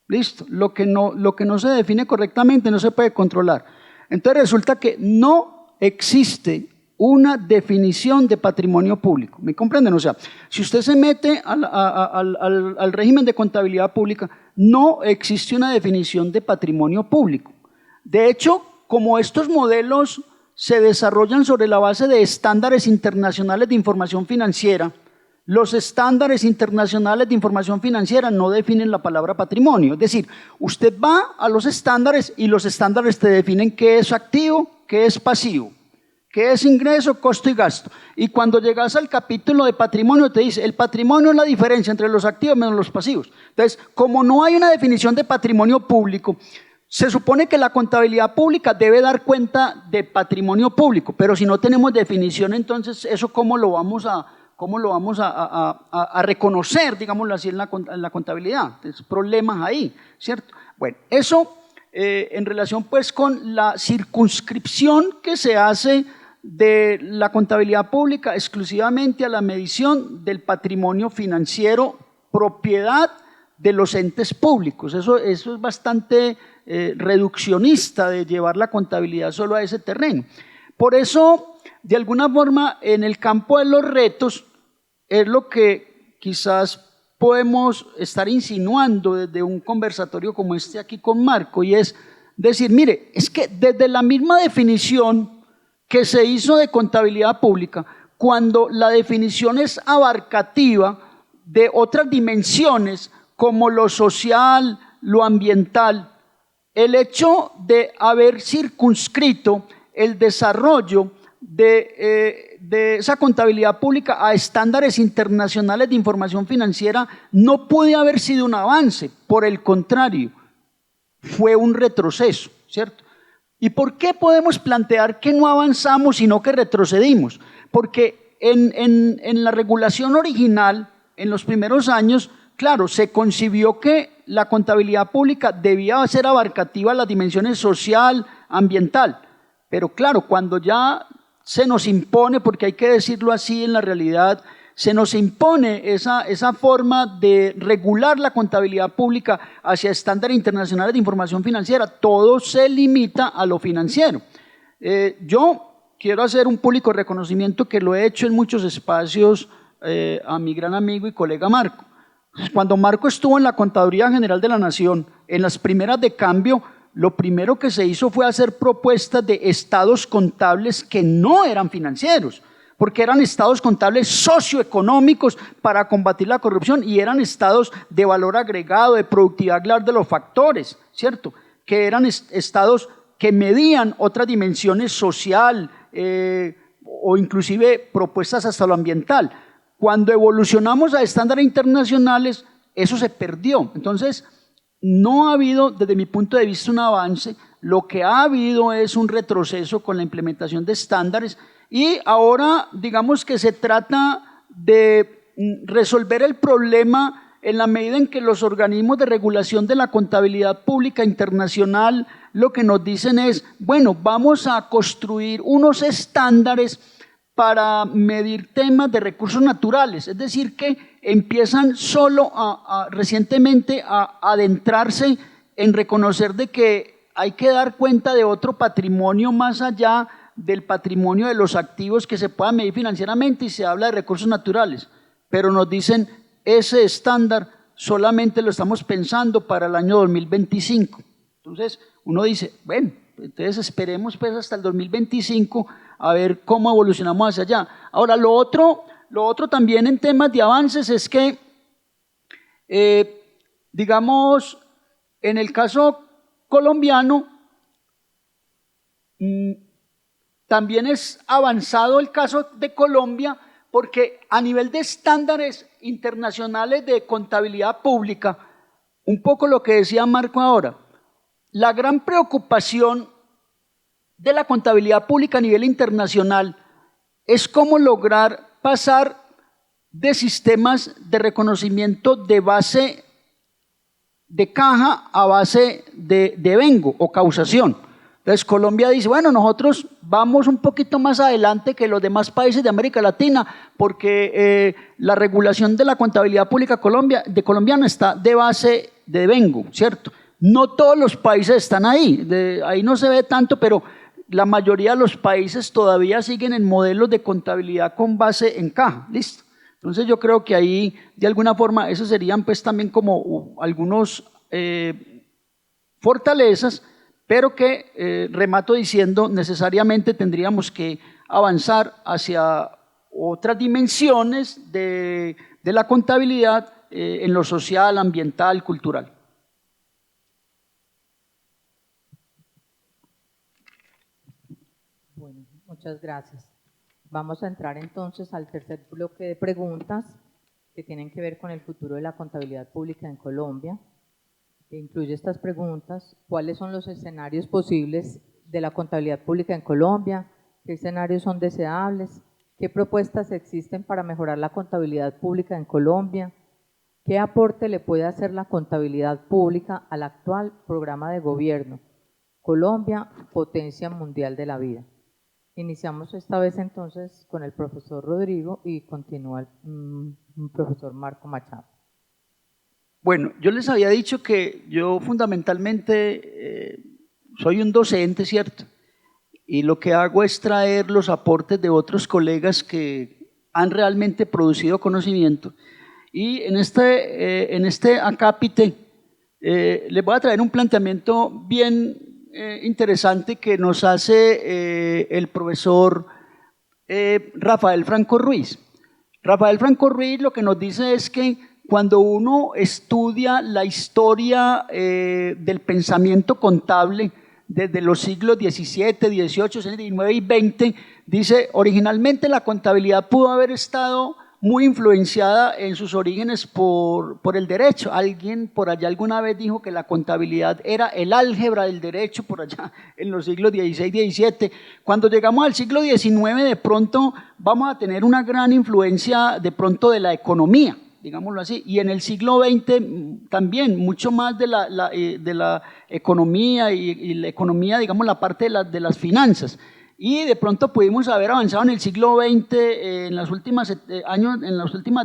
¿Listo? Lo que no se define correctamente no se puede controlar. Entonces resulta que no existe una definición de patrimonio público. ¿Me comprenden? O sea, si usted se mete al régimen de contabilidad pública, no existe una definición de patrimonio público. De hecho, como estos modelos se desarrollan sobre la base de estándares internacionales de información financiera, los estándares internacionales de información financiera no definen la palabra patrimonio. Es decir, usted va a los estándares y los estándares te definen qué es activo, qué es pasivo, qué es ingreso, costo y gasto. Y cuando llegas al capítulo de patrimonio te dice, el patrimonio es la diferencia entre los activos menos los pasivos. Entonces, como no hay una definición de patrimonio público, se supone que la contabilidad pública debe dar cuenta de patrimonio público, pero si no tenemos definición, entonces eso ¿cómo lo vamos a reconocer, digámoslo así, en la contabilidad? Entonces, problemas ahí, ¿cierto? Bueno, eso en relación pues con la circunscripción que se hace de la contabilidad pública exclusivamente a la medición del patrimonio financiero, propiedad de los entes públicos. Eso es bastante reduccionista de llevar la contabilidad solo a ese terreno. Por eso, de alguna forma, en el campo de los retos, es lo que quizás podemos estar insinuando desde un conversatorio como este aquí con Marco, y es decir, mire, es que desde la misma definición que se hizo de contabilidad pública, cuando la definición es abarcativa de otras dimensiones, como lo social, lo ambiental, el hecho de haber circunscrito el desarrollo de esa contabilidad pública a estándares internacionales de información financiera no puede haber sido un avance, por el contrario, fue un retroceso, ¿cierto? ¿Y por qué podemos plantear que no avanzamos sino que retrocedimos? Porque en la regulación original, en los primeros años, claro, se concibió que la contabilidad pública debía ser abarcativa a las dimensiones social, ambiental, pero claro, cuando ya se nos impone, porque hay que decirlo así en la realidad, se nos impone esa forma de regular la contabilidad pública hacia estándares internacionales de información financiera, todo se limita a lo financiero. Yo quiero hacer un público reconocimiento que lo he hecho en muchos espacios a mi gran amigo y colega Marco. Cuando Marco estuvo en la Contaduría General de la Nación, en las primeras de cambio, lo primero que se hizo fue hacer propuestas de estados contables que no eran financieros, porque eran estados contables socioeconómicos para combatir la corrupción y eran estados de valor agregado, de productividad claro de los factores, ¿cierto? Que eran estados que medían otras dimensiones social o inclusive propuestas hasta lo ambiental. Cuando evolucionamos a estándares internacionales, eso se perdió. Entonces, no ha habido, desde mi punto de vista, un avance. Lo que ha habido es un retroceso con la implementación de estándares y ahora, digamos que se trata de resolver el problema en la medida en que los organismos de regulación de la contabilidad pública internacional lo que nos dicen es, bueno, vamos a construir unos estándares para medir temas de recursos naturales, es decir, que empiezan solo recientemente a adentrarse en reconocer de que hay que dar cuenta de otro patrimonio más allá del patrimonio de los activos que se puedan medir financieramente y se habla de recursos naturales, pero nos dicen ese estándar solamente lo estamos pensando para el año 2025. Entonces uno dice, bueno, entonces esperemos pues hasta el 2025 a ver cómo evolucionamos hacia allá. Ahora, lo otro también en temas de avances es que, digamos, en el caso colombiano, también es avanzado el caso de Colombia, porque a nivel de estándares internacionales de contabilidad pública, un poco lo que decía Marco ahora, la gran preocupación de la contabilidad pública a nivel internacional es cómo lograr pasar de sistemas de reconocimiento de base de caja a base de vengo o causación. Entonces Colombia dice, bueno, nosotros vamos un poquito más adelante que los demás países de América Latina porque la regulación de la contabilidad pública colombiana está de base de vengo, ¿cierto? No todos los países están ahí, ahí no se ve tanto, pero la mayoría de los países todavía siguen en modelos de contabilidad con base en caja, ¿listo? Entonces yo creo que ahí, de alguna forma, esos serían pues también como algunos fortalezas, pero que, remato diciendo, necesariamente tendríamos que avanzar hacia otras dimensiones de la contabilidad en lo social, ambiental, cultural. Bueno, muchas gracias. Vamos a entrar entonces al tercer bloque de preguntas que tienen que ver con el futuro de la contabilidad pública en Colombia. Incluye estas preguntas: ¿cuáles son los escenarios posibles de la contabilidad pública en Colombia? ¿Qué escenarios son deseables? ¿Qué propuestas existen para mejorar la contabilidad pública en Colombia? ¿Qué aporte le puede hacer la contabilidad pública al actual programa de gobierno? Colombia, potencia mundial de la vida. Iniciamos esta vez entonces con el profesor Rodrigo y continúa el profesor Marco Machado. Bueno, yo les había dicho que yo fundamentalmente soy un docente, ¿cierto? Y lo que hago es traer los aportes de otros colegas que han realmente producido conocimiento. Y en este acápite les voy a traer un planteamiento bien interesante que nos hace el profesor Rafael Franco Ruiz. Rafael Franco Ruiz lo que nos dice es que cuando uno estudia la historia del pensamiento contable desde los siglos XVII, XVIII, XIX y XX, dice, originalmente la contabilidad pudo haber estado muy influenciada en sus orígenes por el derecho. Alguien por allá alguna vez dijo que la contabilidad era el álgebra del derecho, por allá en los siglos XVI, XVII. Cuando llegamos al siglo XIX, de pronto vamos a tener una gran influencia de pronto de la economía, digámoslo así, y en el siglo XX también mucho más de la economía y la economía, digamos, la parte de las finanzas. Y de pronto pudimos haber avanzado en el siglo XX, en las últimas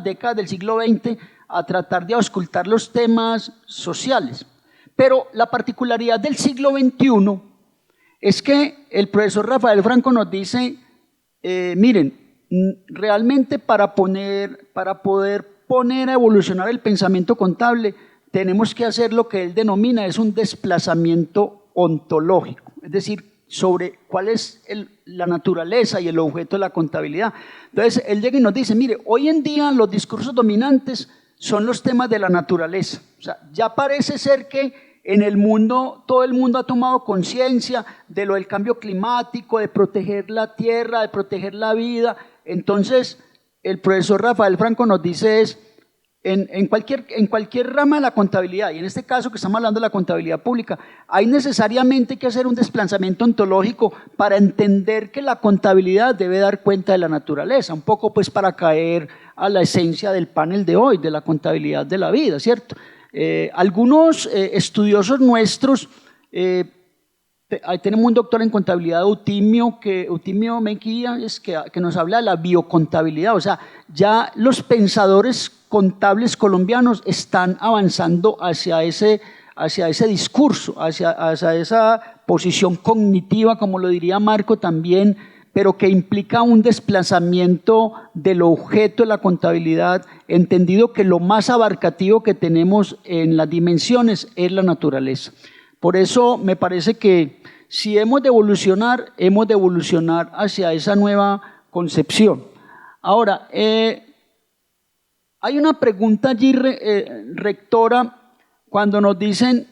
décadas del siglo XX, a tratar de auscultar los temas sociales. Pero la particularidad del siglo XXI es que el profesor Rafael Franco nos dice, miren, realmente para poder poner a evolucionar el pensamiento contable, tenemos que hacer lo que él denomina es un desplazamiento ontológico, es decir, sobre cuál es la naturaleza y el objeto de la contabilidad. Entonces, él llega y nos dice, mire, hoy en día los discursos dominantes son los temas de la naturaleza. O sea, ya parece ser que en el mundo, todo el mundo ha tomado conciencia de lo del cambio climático, de proteger la tierra, de proteger la vida. Entonces, el profesor Rafael Franco nos dice es, en cualquier rama de la contabilidad, y en este caso que estamos hablando de la contabilidad pública, hay necesariamente que hacer un desplazamiento ontológico para entender que la contabilidad debe dar cuenta de la naturaleza, un poco pues para caer a la esencia del panel de hoy, de la contabilidad de la vida, ¿cierto? Algunos estudiosos nuestros, ahí tenemos un doctor en contabilidad, Eutimio Mejía, que nos habla de la biocontabilidad, o sea, ya los pensadores contables colombianos están avanzando hacia ese discurso, hacia esa posición cognitiva, como lo diría Marco también, pero que implica un desplazamiento del objeto de la contabilidad, entendido que lo más abarcativo que tenemos en las dimensiones es la naturaleza. Por eso me parece que si hemos de evolucionar hacia esa nueva concepción. Ahora, hay una pregunta allí, rectora, cuando nos dicen,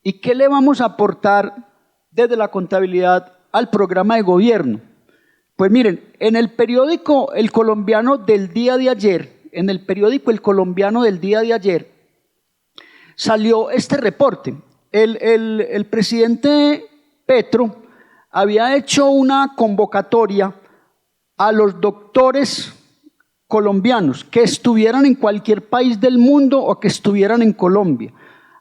¿y qué le vamos a aportar desde la contabilidad al programa de gobierno? Pues miren, en el periódico El Colombiano del día de ayer, salió este reporte. El presidente Petro había hecho una convocatoria a los doctores colombianos que estuvieran en cualquier país del mundo o que estuvieran en Colombia,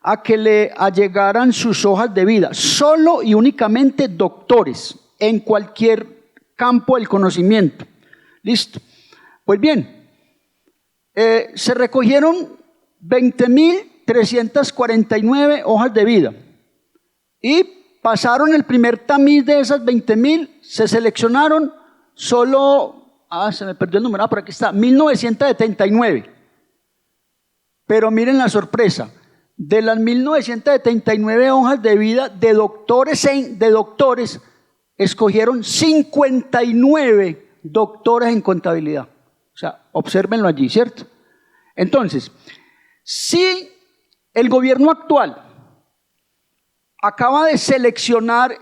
a que le allegaran sus hojas de vida, solo y únicamente doctores en cualquier campo del conocimiento. Listo. Pues bien, se recogieron 20.349 hojas de vida y pasaron el primer tamiz de esas 20.000, se seleccionaron solo, se me perdió el número, por aquí está, 1.979. Pero miren la sorpresa, de las 1.979 hojas de vida de doctores, escogieron 59 doctores en contabilidad. O sea, obsérvenlo allí, ¿cierto? Entonces, si el gobierno actual acaba de seleccionar,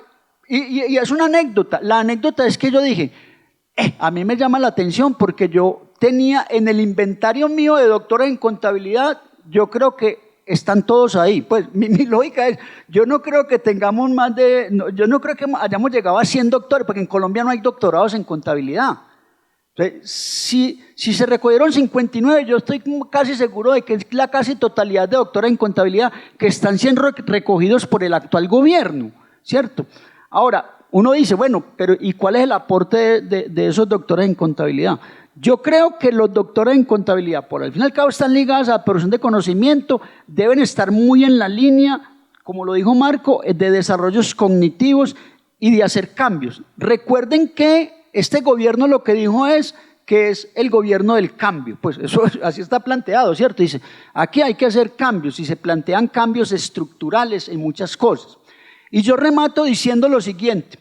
y es una anécdota, la anécdota es que yo dije, a mí me llama la atención porque yo tenía en el inventario mío de doctores en contabilidad, yo creo que están todos ahí. Pues mi lógica es, yo no creo que hayamos llegado a 100 doctores, porque en Colombia no hay doctorados en contabilidad. Entonces, si se recogieron 59, yo estoy casi seguro de que es la casi totalidad de doctores en contabilidad que están siendo recogidos por el actual gobierno, ¿cierto? Ahora, uno dice, bueno, pero ¿y cuál es el aporte de esos doctores en contabilidad? Yo creo que los doctores en contabilidad, por al fin y al cabo, están ligados a la producción de conocimiento, deben estar muy en la línea, como lo dijo Marco, de desarrollos cognitivos y de hacer cambios. Recuerden que este gobierno lo que dijo es que es el gobierno del cambio. Pues eso así está planteado, ¿cierto? Dice, aquí hay que hacer cambios y se plantean cambios estructurales en muchas cosas. Y yo remato diciendo lo siguiente.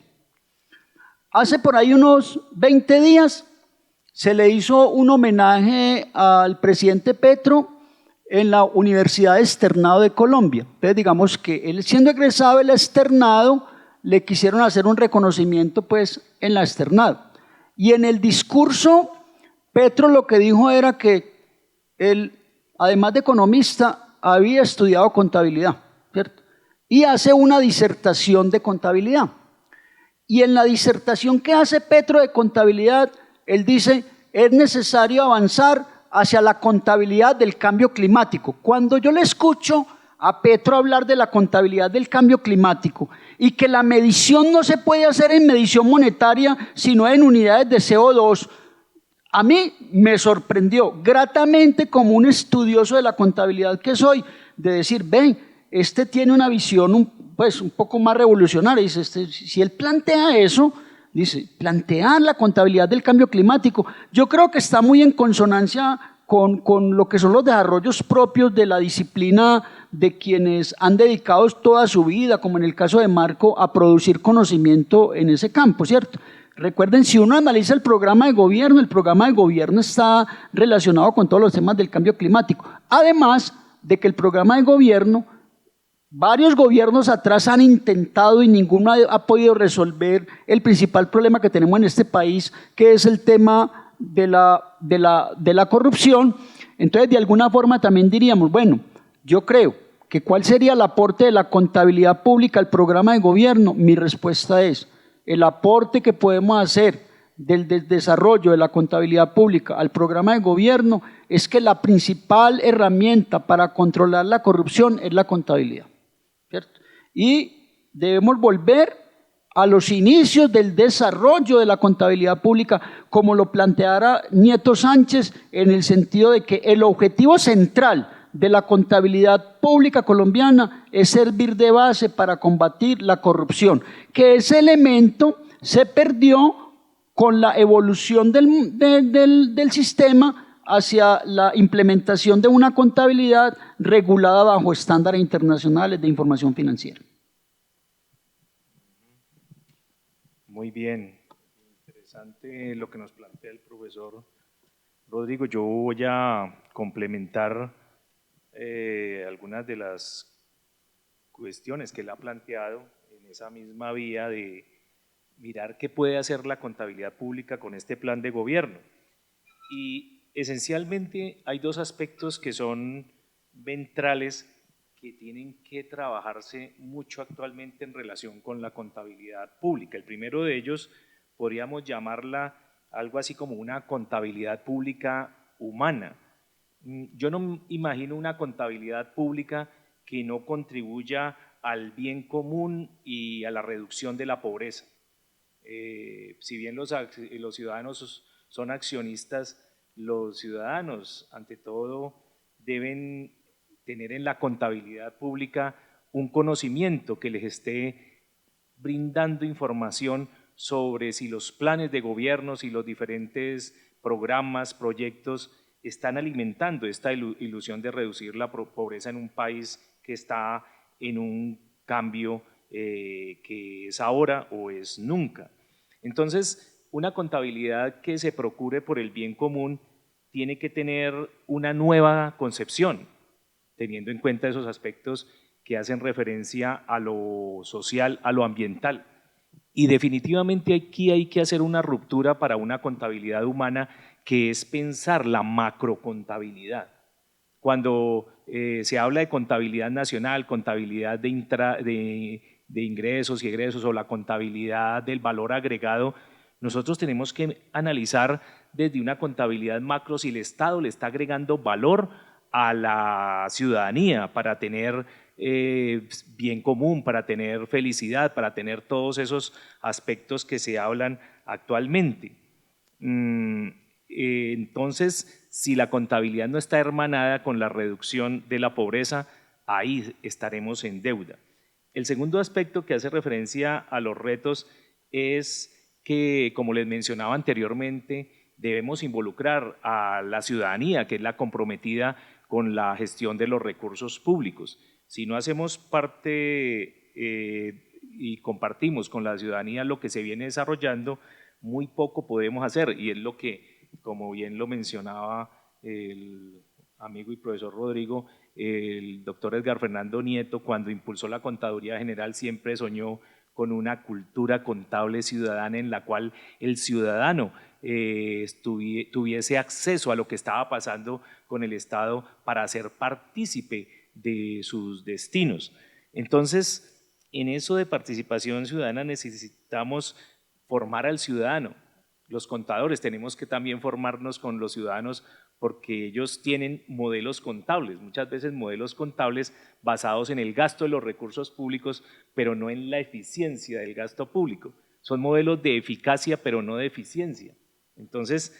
Hace por ahí unos 20 días se le hizo un homenaje al presidente Petro en la Universidad Externado de Colombia. Entonces, digamos que él, siendo egresado del Externado, le quisieron hacer un reconocimiento pues en la Externado. Y en el discurso, Petro lo que dijo era que él, además de economista, había estudiado contabilidad, ¿cierto? Y hace una disertación de contabilidad. Y en la disertación que hace Petro de contabilidad, él dice, es necesario avanzar hacia la contabilidad del cambio climático. Cuando yo le escucho a Petro hablar de la contabilidad del cambio climático y que la medición no se puede hacer en medición monetaria, sino en unidades de CO2, a mí me sorprendió gratamente como un estudioso de la contabilidad que soy, de decir, ven, este tiene una visión un poco más revolucionaria. Dice, si él plantea eso, dice, plantear la contabilidad del cambio climático, yo creo que está muy en consonancia con lo que son los desarrollos propios de la disciplina de quienes han dedicado toda su vida, como en el caso de Marco, a producir conocimiento en ese campo, ¿cierto? Recuerden, si uno analiza el programa de gobierno está relacionado con todos los temas del cambio climático. Además de que el programa de gobierno, varios gobiernos atrás han intentado y ninguno ha podido resolver el principal problema que tenemos en este país, que es el tema de la corrupción. Entonces, de alguna forma también diríamos, bueno, yo creo que ¿cuál sería el aporte de la contabilidad pública al programa de gobierno? Mi respuesta es, el aporte que podemos hacer del desarrollo de la contabilidad pública al programa de gobierno es que la principal herramienta para controlar la corrupción es la contabilidad, ¿cierto? Y debemos volver a los inicios del desarrollo de la contabilidad pública, como lo planteara Nieto Sánchez, en el sentido de que el objetivo central de la contabilidad pública colombiana es servir de base para combatir la corrupción, que ese elemento se perdió con la evolución del sistema hacia la implementación de una contabilidad regulada bajo estándares internacionales de información financiera. Muy bien, interesante lo que nos plantea el profesor Rodrigo. Yo voy a complementar algunas de las cuestiones que él ha planteado en esa misma vía de mirar qué puede hacer la contabilidad pública con este plan de gobierno. Y esencialmente hay dos aspectos que son ventrales que tienen que trabajarse mucho actualmente en relación con la contabilidad pública. El primero de ellos podríamos llamarla algo así como una contabilidad pública humana. Yo no imagino una contabilidad pública que no contribuya al bien común y a la reducción de la pobreza. Si bien los ciudadanos son accionistas, los ciudadanos ante todo deben tener en la contabilidad pública un conocimiento que les esté brindando información sobre si los planes de gobierno, si los diferentes programas, proyectos están alimentando esta ilusión de reducir la pobreza en un país que está en un cambio que es ahora o es nunca. Entonces, una contabilidad que se procure por el bien común tiene que tener una nueva concepción, teniendo en cuenta esos aspectos que hacen referencia a lo social, a lo ambiental. Y definitivamente aquí hay que hacer una ruptura para una contabilidad humana, que es pensar la macrocontabilidad. Cuando se habla de contabilidad nacional, contabilidad de ingresos y egresos o la contabilidad del valor agregado, nosotros tenemos que analizar desde una contabilidad macro si el Estado le está agregando valor a la ciudadanía para tener bien común, para tener felicidad, para tener todos esos aspectos que se hablan actualmente. Entonces, si la contabilidad no está hermanada con la reducción de la pobreza, ahí estaremos en deuda. El segundo aspecto que hace referencia a los retos es que, como les mencionaba anteriormente, debemos involucrar a la ciudadanía, que es la comprometida con la gestión de los recursos públicos. Si no hacemos parte y compartimos con la ciudadanía lo que se viene desarrollando, muy poco podemos hacer, y es lo que, como bien lo mencionaba el amigo y profesor Rodrigo, el doctor Edgar Fernando Nieto, cuando impulsó la Contaduría General, siempre soñó con una cultura contable ciudadana en la cual el ciudadano tuviese acceso a lo que estaba pasando con el Estado para ser partícipe de sus destinos. Entonces, en eso de participación ciudadana necesitamos formar al ciudadano. Los contadores tenemos que también formarnos con los ciudadanos porque ellos tienen modelos contables, muchas veces modelos contables basados en el gasto de los recursos públicos, pero no en la eficiencia del gasto público. Son modelos de eficacia, pero no de eficiencia. Entonces,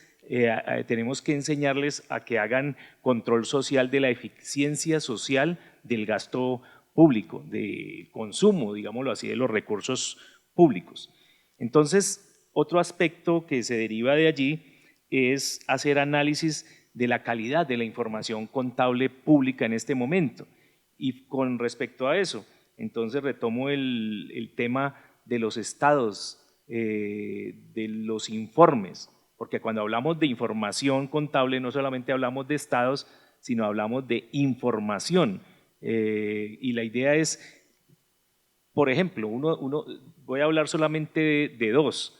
tenemos que enseñarles a que hagan control social de la eficiencia social del gasto público, de consumo, digámoslo así, de los recursos públicos. Entonces, otro aspecto que se deriva de allí es hacer análisis de la calidad de la información contable pública en este momento. Y con respecto a eso, entonces retomo el tema de los estados, de los informes, porque cuando hablamos de información contable no solamente hablamos de estados, sino hablamos de información. Y la idea es, por ejemplo, voy a hablar solamente de dos,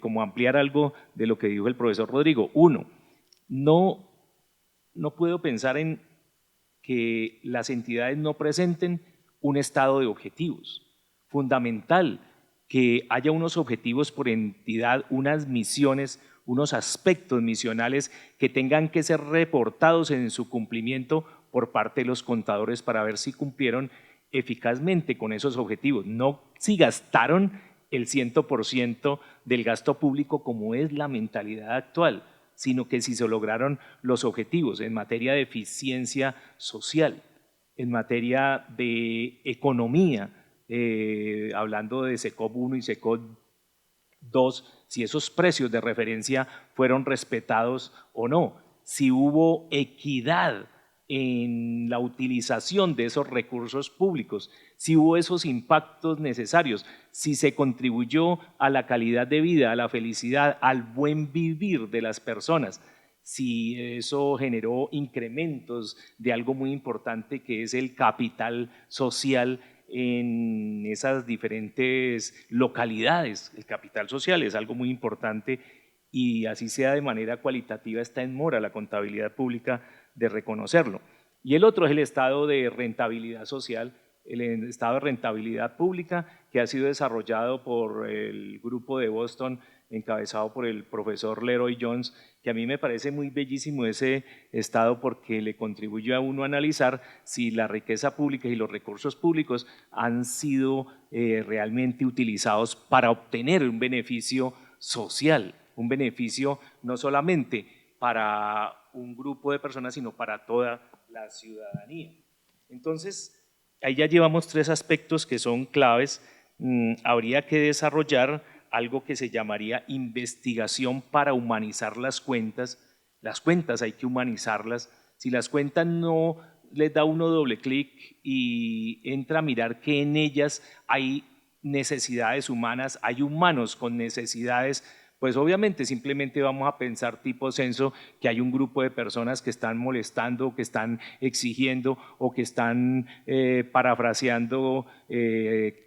como ampliar algo de lo que dijo el profesor Rodrigo. Uno, no puedo pensar en que las entidades no presenten un estado de objetivos. Fundamental que haya unos objetivos por entidad, unas misiones, unos aspectos misionales que tengan que ser reportados en su cumplimiento por parte de los contadores para ver si cumplieron eficazmente con esos objetivos, no si gastaron el 100% del gasto público como es la mentalidad actual, sino que si se lograron los objetivos en materia de eficiencia social, en materia de economía, hablando de SECOP 1 y SECOP 2, si esos precios de referencia fueron respetados o no, si hubo equidad en la utilización de esos recursos públicos, si hubo esos impactos necesarios, si se contribuyó a la calidad de vida, a la felicidad, al buen vivir de las personas, si eso generó incrementos de algo muy importante que es el capital social en esas diferentes localidades. El capital social es algo muy importante y así sea de manera cualitativa está en mora la contabilidad pública de reconocerlo. Y el otro es el estado de rentabilidad social, el estado de rentabilidad pública que ha sido desarrollado por el grupo de Boston encabezado por el profesor Leroy Jones, que a mí me parece muy bellísimo ese estado porque le contribuye a uno a analizar si la riqueza pública y los recursos públicos han sido realmente utilizados para obtener un beneficio social, un beneficio no solamente para un grupo de personas, sino para toda la ciudadanía. Entonces, ahí ya llevamos tres aspectos que son claves. Habría que desarrollar algo que se llamaría investigación para humanizar las cuentas. Las cuentas hay que humanizarlas. Si las cuentas no les da uno doble clic y entra a mirar que en ellas hay necesidades humanas, hay humanos con necesidades, pues obviamente simplemente vamos a pensar tipo censo que hay un grupo de personas que están molestando, que están exigiendo o que están parafraseando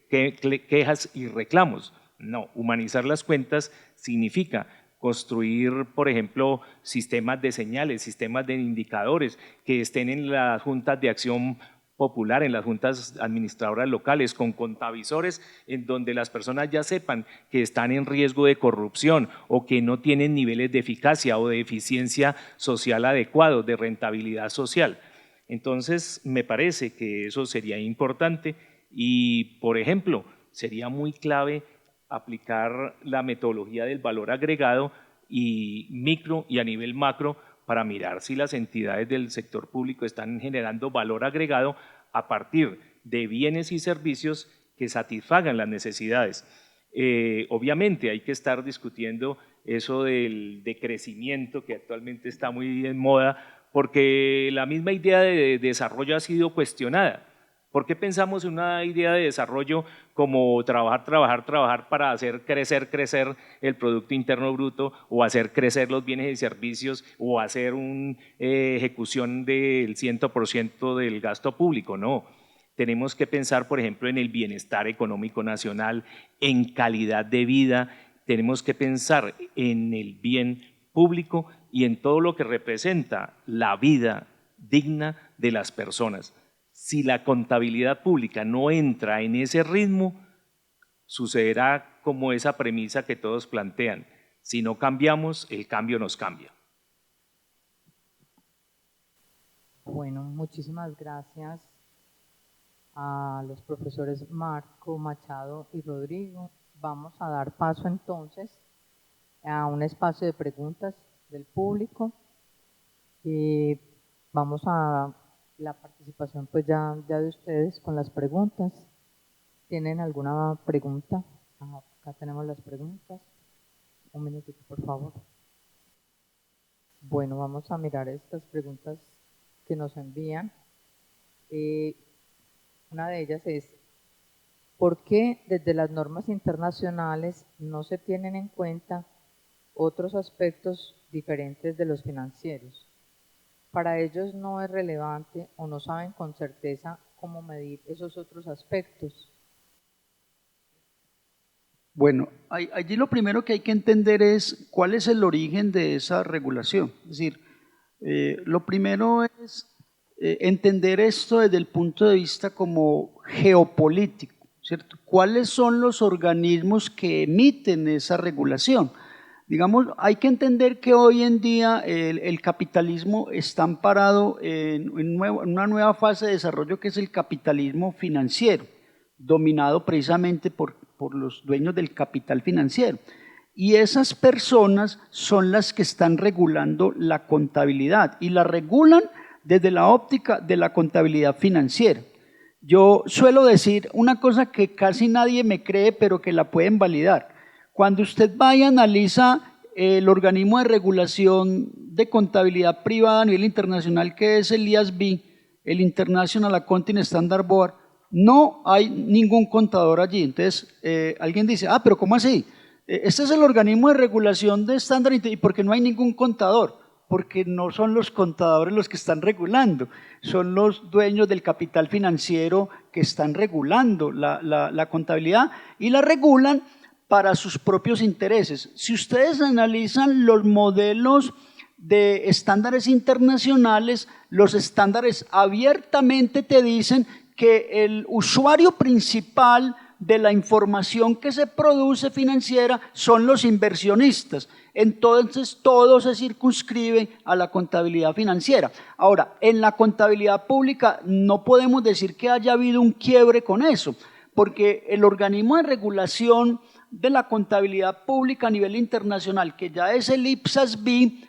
quejas y reclamos. No, humanizar las cuentas significa construir, por ejemplo, sistemas de señales, sistemas de indicadores que estén en las juntas de acción popular, en las juntas administradoras locales, con contavisores en donde las personas ya sepan que están en riesgo de corrupción o que no tienen niveles de eficacia o de eficiencia social adecuados, de rentabilidad social. Entonces, me parece que eso sería importante y, por ejemplo, sería muy clave aplicar la metodología del valor agregado y micro y a nivel macro para mirar si las entidades del sector público están generando valor agregado a partir de bienes y servicios que satisfagan las necesidades. Obviamente hay que estar discutiendo eso del decrecimiento que actualmente está muy en moda porque la misma idea de desarrollo ha sido cuestionada. ¿Por qué pensamos en una idea de desarrollo como trabajar, trabajar, trabajar para hacer crecer el Producto Interno Bruto o hacer crecer los bienes y servicios o hacer una ejecución del 100% del gasto público? No. Tenemos que pensar, por ejemplo, en el bienestar económico nacional, en calidad de vida. Tenemos que pensar en el bien público y en todo lo que representa la vida digna de las personas. Si la contabilidad pública no entra en ese ritmo, sucederá como esa premisa que todos plantean. Si no cambiamos, el cambio nos cambia. Bueno, muchísimas gracias a los profesores Marco, Machado y Rodrigo. Vamos a dar paso entonces a un espacio de preguntas del público. Vamos a la participación pues ya de ustedes con las preguntas. ¿Tienen alguna pregunta? Acá tenemos las preguntas. Un minutito, por favor. Bueno, vamos a mirar estas preguntas que nos envían. Una de ellas es, ¿por qué desde las normas internacionales no se tienen en cuenta otros aspectos diferentes de los financieros? Para ellos no es relevante o no saben con certeza cómo medir esos otros aspectos. Bueno, allí lo primero que hay que entender es cuál es el origen de esa regulación. Es decir, lo primero es entender esto desde el punto de vista como geopolítico, ¿cierto? ¿Cuáles son los organismos que emiten esa regulación? Digamos, hay que entender que hoy en día el capitalismo está amparado en una nueva fase de desarrollo que es el capitalismo financiero, dominado precisamente por los dueños del capital financiero. Y esas personas son las que están regulando la contabilidad y la regulan desde la óptica de la contabilidad financiera. Yo suelo decir una cosa que casi nadie me cree, pero que la pueden validar. Cuando usted va y analiza el organismo de regulación de contabilidad privada a nivel internacional, que es el IASB, el International Accounting Standard Board, no hay ningún contador allí. Entonces, alguien dice, pero ¿cómo así? Este es el organismo de regulación de estándar, ¿y por qué no hay ningún contador? Porque no son los contadores los que están regulando, son los dueños del capital financiero que están regulando la contabilidad y la regulan para sus propios intereses. Si ustedes analizan los modelos de estándares internacionales, los estándares abiertamente te dicen que el usuario principal de la información que se produce financiera son los inversionistas. Entonces todo se circunscribe a la contabilidad financiera. Ahora, en la contabilidad pública no podemos decir que haya habido un quiebre con eso, porque el organismo de regulación de la contabilidad pública a nivel internacional, que ya es el IPSAS-B,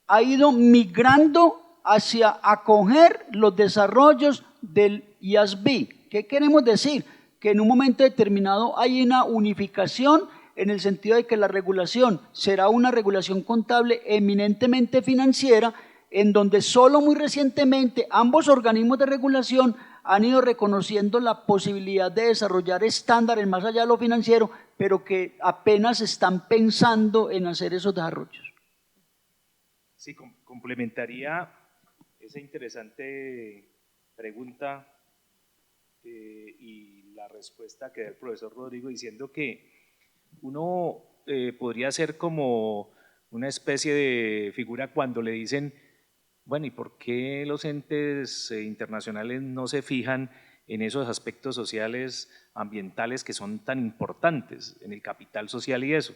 ha ido migrando hacia acoger los desarrollos del IASB. ¿Qué queremos decir? Que en un momento determinado hay una unificación en el sentido de que la regulación será una regulación contable eminentemente financiera, en donde solo muy recientemente ambos organismos de regulación han ido reconociendo la posibilidad de desarrollar estándares más allá de lo financiero, pero que apenas están pensando en hacer esos desarrollos. Sí, complementaría esa interesante pregunta y la respuesta que da el profesor Rodrigo, diciendo que uno podría ser como una especie de figura cuando le dicen, bueno, ¿y por qué los entes internacionales no se fijan en esos aspectos sociales, ambientales que son tan importantes, en el capital social y eso?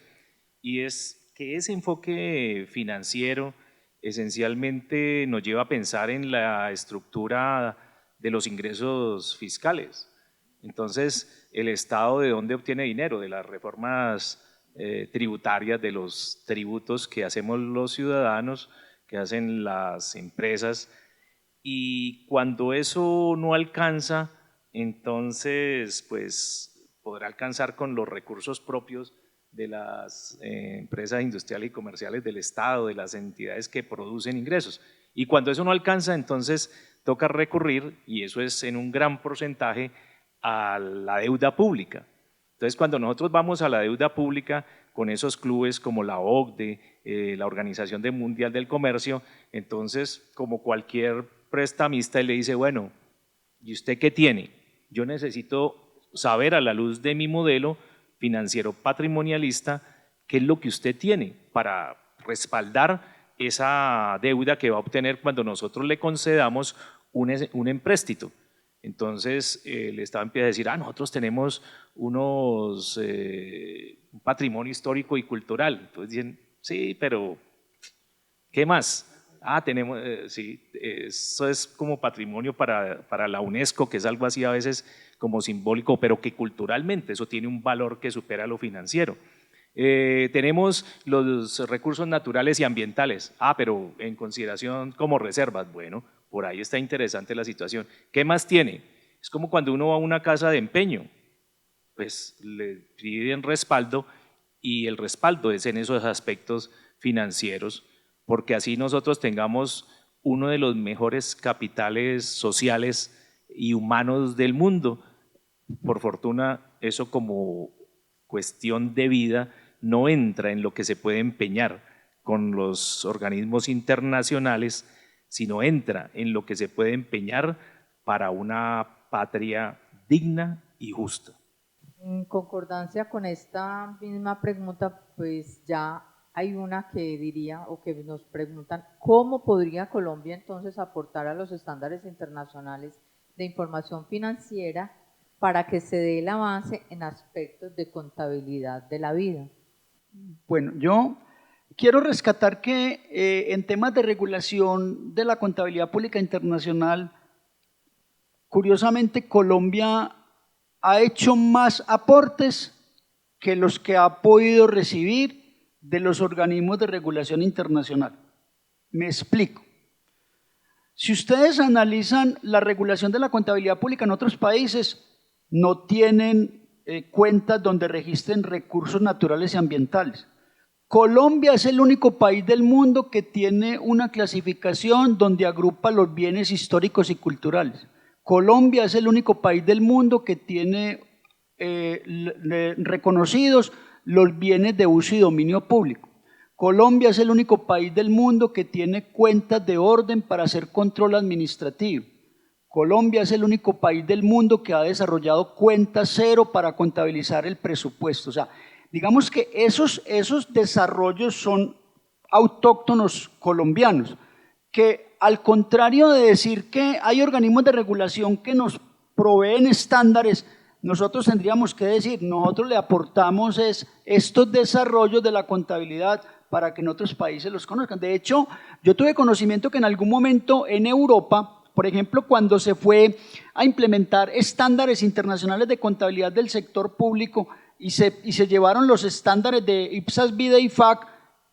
Y es que ese enfoque financiero esencialmente nos lleva a pensar en la estructura de los ingresos fiscales. Entonces, el Estado, ¿de dónde obtiene dinero? De las reformas tributarias, de los tributos que hacemos los ciudadanos, que hacen las empresas, y cuando eso no alcanza, entonces pues podrá alcanzar con los recursos propios de las empresas industriales y comerciales del Estado, de las entidades que producen ingresos. Y cuando eso no alcanza, entonces toca recurrir, y eso es en un gran porcentaje, a la deuda pública. Entonces, cuando nosotros vamos a la deuda pública con esos clubes como la OCDE, la Organización Mundial del Comercio, entonces, como cualquier prestamista, él le dice, bueno, ¿y usted qué tiene? Yo necesito saber a la luz de mi modelo financiero patrimonialista qué es lo que usted tiene para respaldar esa deuda que va a obtener cuando nosotros le concedamos un empréstito. Entonces el Estado empieza a decir, nosotros tenemos un patrimonio histórico y cultural. Entonces dicen, sí, pero ¿qué más? Tenemos, sí, eso es como patrimonio para la UNESCO, que es algo así a veces como simbólico, pero que culturalmente eso tiene un valor que supera lo financiero. Tenemos los recursos naturales y ambientales, pero en consideración como reservas. Bueno, por ahí está interesante la situación. ¿Qué más tiene? Es como cuando uno va a una casa de empeño, pues le piden respaldo y el respaldo es en esos aspectos financieros, porque así nosotros tengamos uno de los mejores capitales sociales y humanos del mundo. Por fortuna, eso como cuestión de vida no entra en lo que se puede empeñar con los organismos internacionales, sino entra en lo que se puede empeñar para una patria digna y justa. En concordancia con esta misma pregunta, pues ya hay una que diría o que nos preguntan, ¿cómo podría Colombia entonces aportar a los estándares internacionales de información financiera para que se dé el avance en aspectos de contabilidad de la vida? Bueno, yo quiero rescatar que en temas de regulación de la contabilidad pública internacional, curiosamente Colombia ha hecho más aportes que los que ha podido recibir de los organismos de regulación internacional. Me explico. Si ustedes analizan la regulación de la contabilidad pública en otros países, no tienen cuentas donde registren recursos naturales y ambientales. Colombia es el único país del mundo que tiene una clasificación donde agrupa los bienes históricos y culturales. Colombia es el único país del mundo que tiene reconocidos los bienes de uso y dominio público. Colombia es el único país del mundo que tiene cuentas de orden para hacer control administrativo. Colombia es el único país del mundo que ha desarrollado cuenta cero para contabilizar el presupuesto. O sea, digamos que esos desarrollos son autóctonos colombianos, que al contrario de decir que hay organismos de regulación que nos proveen estándares, nosotros tendríamos que decir, nosotros le aportamos estos desarrollos de la contabilidad para que en otros países los conozcan. De hecho, yo tuve conocimiento que en algún momento en Europa, por ejemplo, cuando se fue a implementar estándares internacionales de contabilidad del sector público y se llevaron los estándares de IPSAS, BIDE y FAC,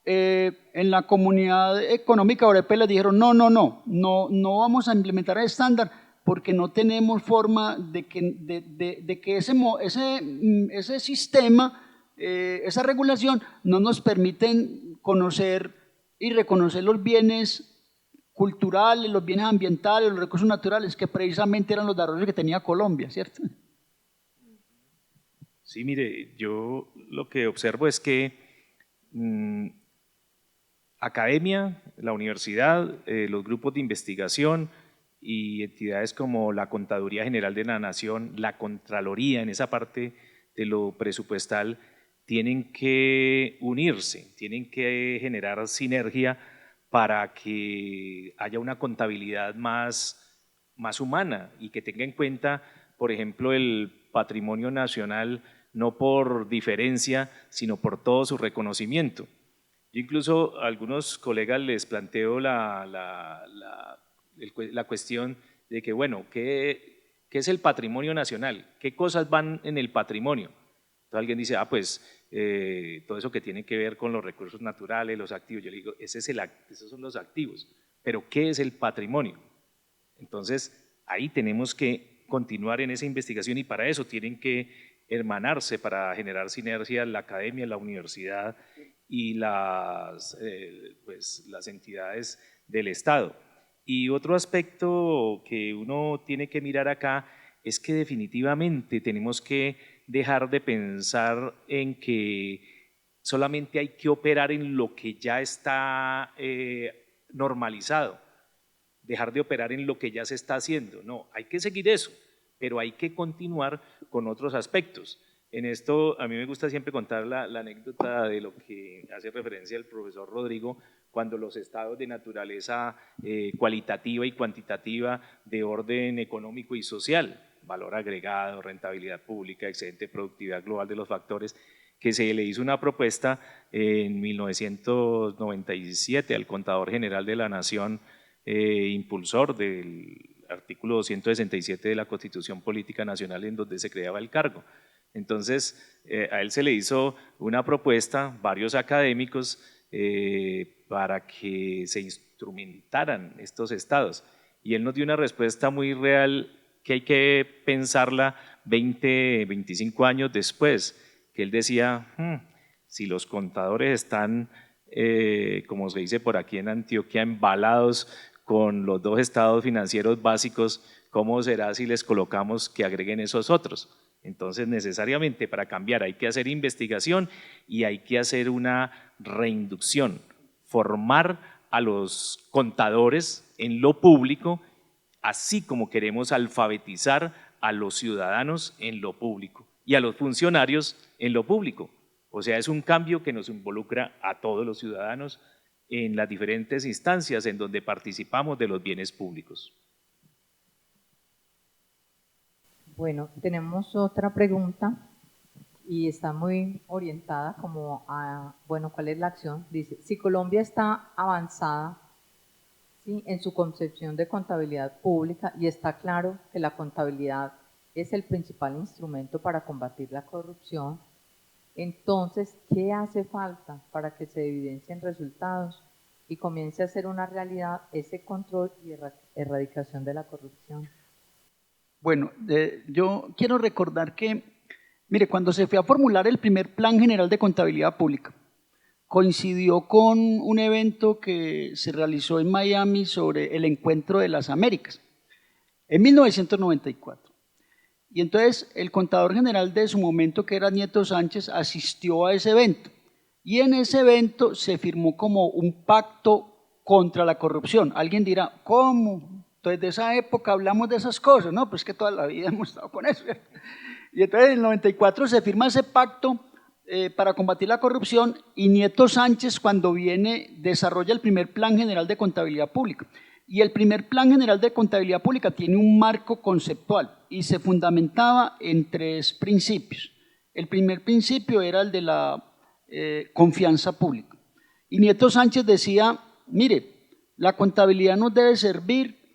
en la Comunidad Económica Europea les dijeron no vamos a implementar el estándar porque no tenemos forma de que ese sistema, esa regulación no nos permiten conocer y reconocer los bienes culturales, los bienes ambientales, los recursos naturales, que precisamente eran los desarrollos que tenía Colombia, ¿cierto? Sí, mire, yo lo que observo es que academia, la universidad, los grupos de investigación y entidades como la Contaduría General de la Nación, la Contraloría en esa parte de lo presupuestal, tienen que unirse, tienen que generar sinergia para que haya una contabilidad más humana y que tenga en cuenta, por ejemplo, el patrimonio nacional no por diferencia, sino por todo su reconocimiento. Yo incluso a algunos colegas les planteo la cuestión de que, bueno, ¿qué es el patrimonio nacional? ¿Qué cosas van en el patrimonio? Entonces alguien dice, todo eso que tiene que ver con los recursos naturales, los activos. Yo le digo, esos son los activos, pero ¿qué es el patrimonio? Entonces ahí tenemos que continuar en esa investigación y para eso tienen que hermanarse para generar sinergia la academia, la universidad y las entidades del Estado. Y otro aspecto que uno tiene que mirar acá es que definitivamente tenemos que dejar de pensar en que solamente hay que operar en lo que ya está normalizado, dejar de operar en lo que ya se está haciendo. No, hay que seguir eso, pero hay que continuar con otros aspectos. En esto a mí me gusta siempre contar la anécdota de lo que hace referencia el profesor Rodrigo, cuando los estados de naturaleza cualitativa y cuantitativa de orden económico y social, valor agregado, rentabilidad pública, excedente productividad global de los factores, que se le hizo una propuesta en 1997 al Contador General de la Nación, impulsor del artículo 267 de la Constitución Política Nacional, en donde se creaba el cargo. Entonces, a él se le hizo una propuesta, varios académicos, para que se instrumentaran estos estados. Y él nos dio una respuesta muy real que hay que pensarla 20, 25 años después, que él decía, si los contadores están, como se dice por aquí en Antioquia, embalados con los dos estados financieros básicos, ¿cómo será si les colocamos que agreguen esos otros? Entonces, necesariamente para cambiar hay que hacer investigación y hay que hacer una reinducción, formar a los contadores en lo público, así como queremos alfabetizar a los ciudadanos en lo público y a los funcionarios en lo público. O sea, es un cambio que nos involucra a todos los ciudadanos en las diferentes instancias en donde participamos de los bienes públicos. Bueno, tenemos otra pregunta y está muy orientada como a, bueno, ¿cuál es la acción? Dice, si Colombia está avanzada, ¿sí?, en su concepción de contabilidad pública y está claro que la contabilidad es el principal instrumento para combatir la corrupción, entonces, ¿qué hace falta para que se evidencien resultados y comience a ser una realidad ese control y erradicación de la corrupción? Bueno, yo quiero recordar que, mire, cuando se fue a formular el primer Plan General de Contabilidad Pública, coincidió con un evento que se realizó en Miami sobre el Encuentro de las Américas, en 1994. Y entonces el contador general de su momento, que era Nieto Sánchez, asistió a ese evento. Y en ese evento se firmó como un pacto contra la corrupción. Alguien dirá, ¿cómo? Entonces, de esa época hablamos de esas cosas, ¿no? Pues que toda la vida hemos estado con eso. Y entonces, en el 94 se firma ese pacto para combatir la corrupción y Nieto Sánchez, cuando viene, desarrolla el primer Plan General de Contabilidad Pública. Y el primer Plan General de Contabilidad Pública tiene un marco conceptual y se fundamentaba en 3 principios. El primer principio era el de la confianza pública. Y Nieto Sánchez decía, mire, la contabilidad nos debe servir.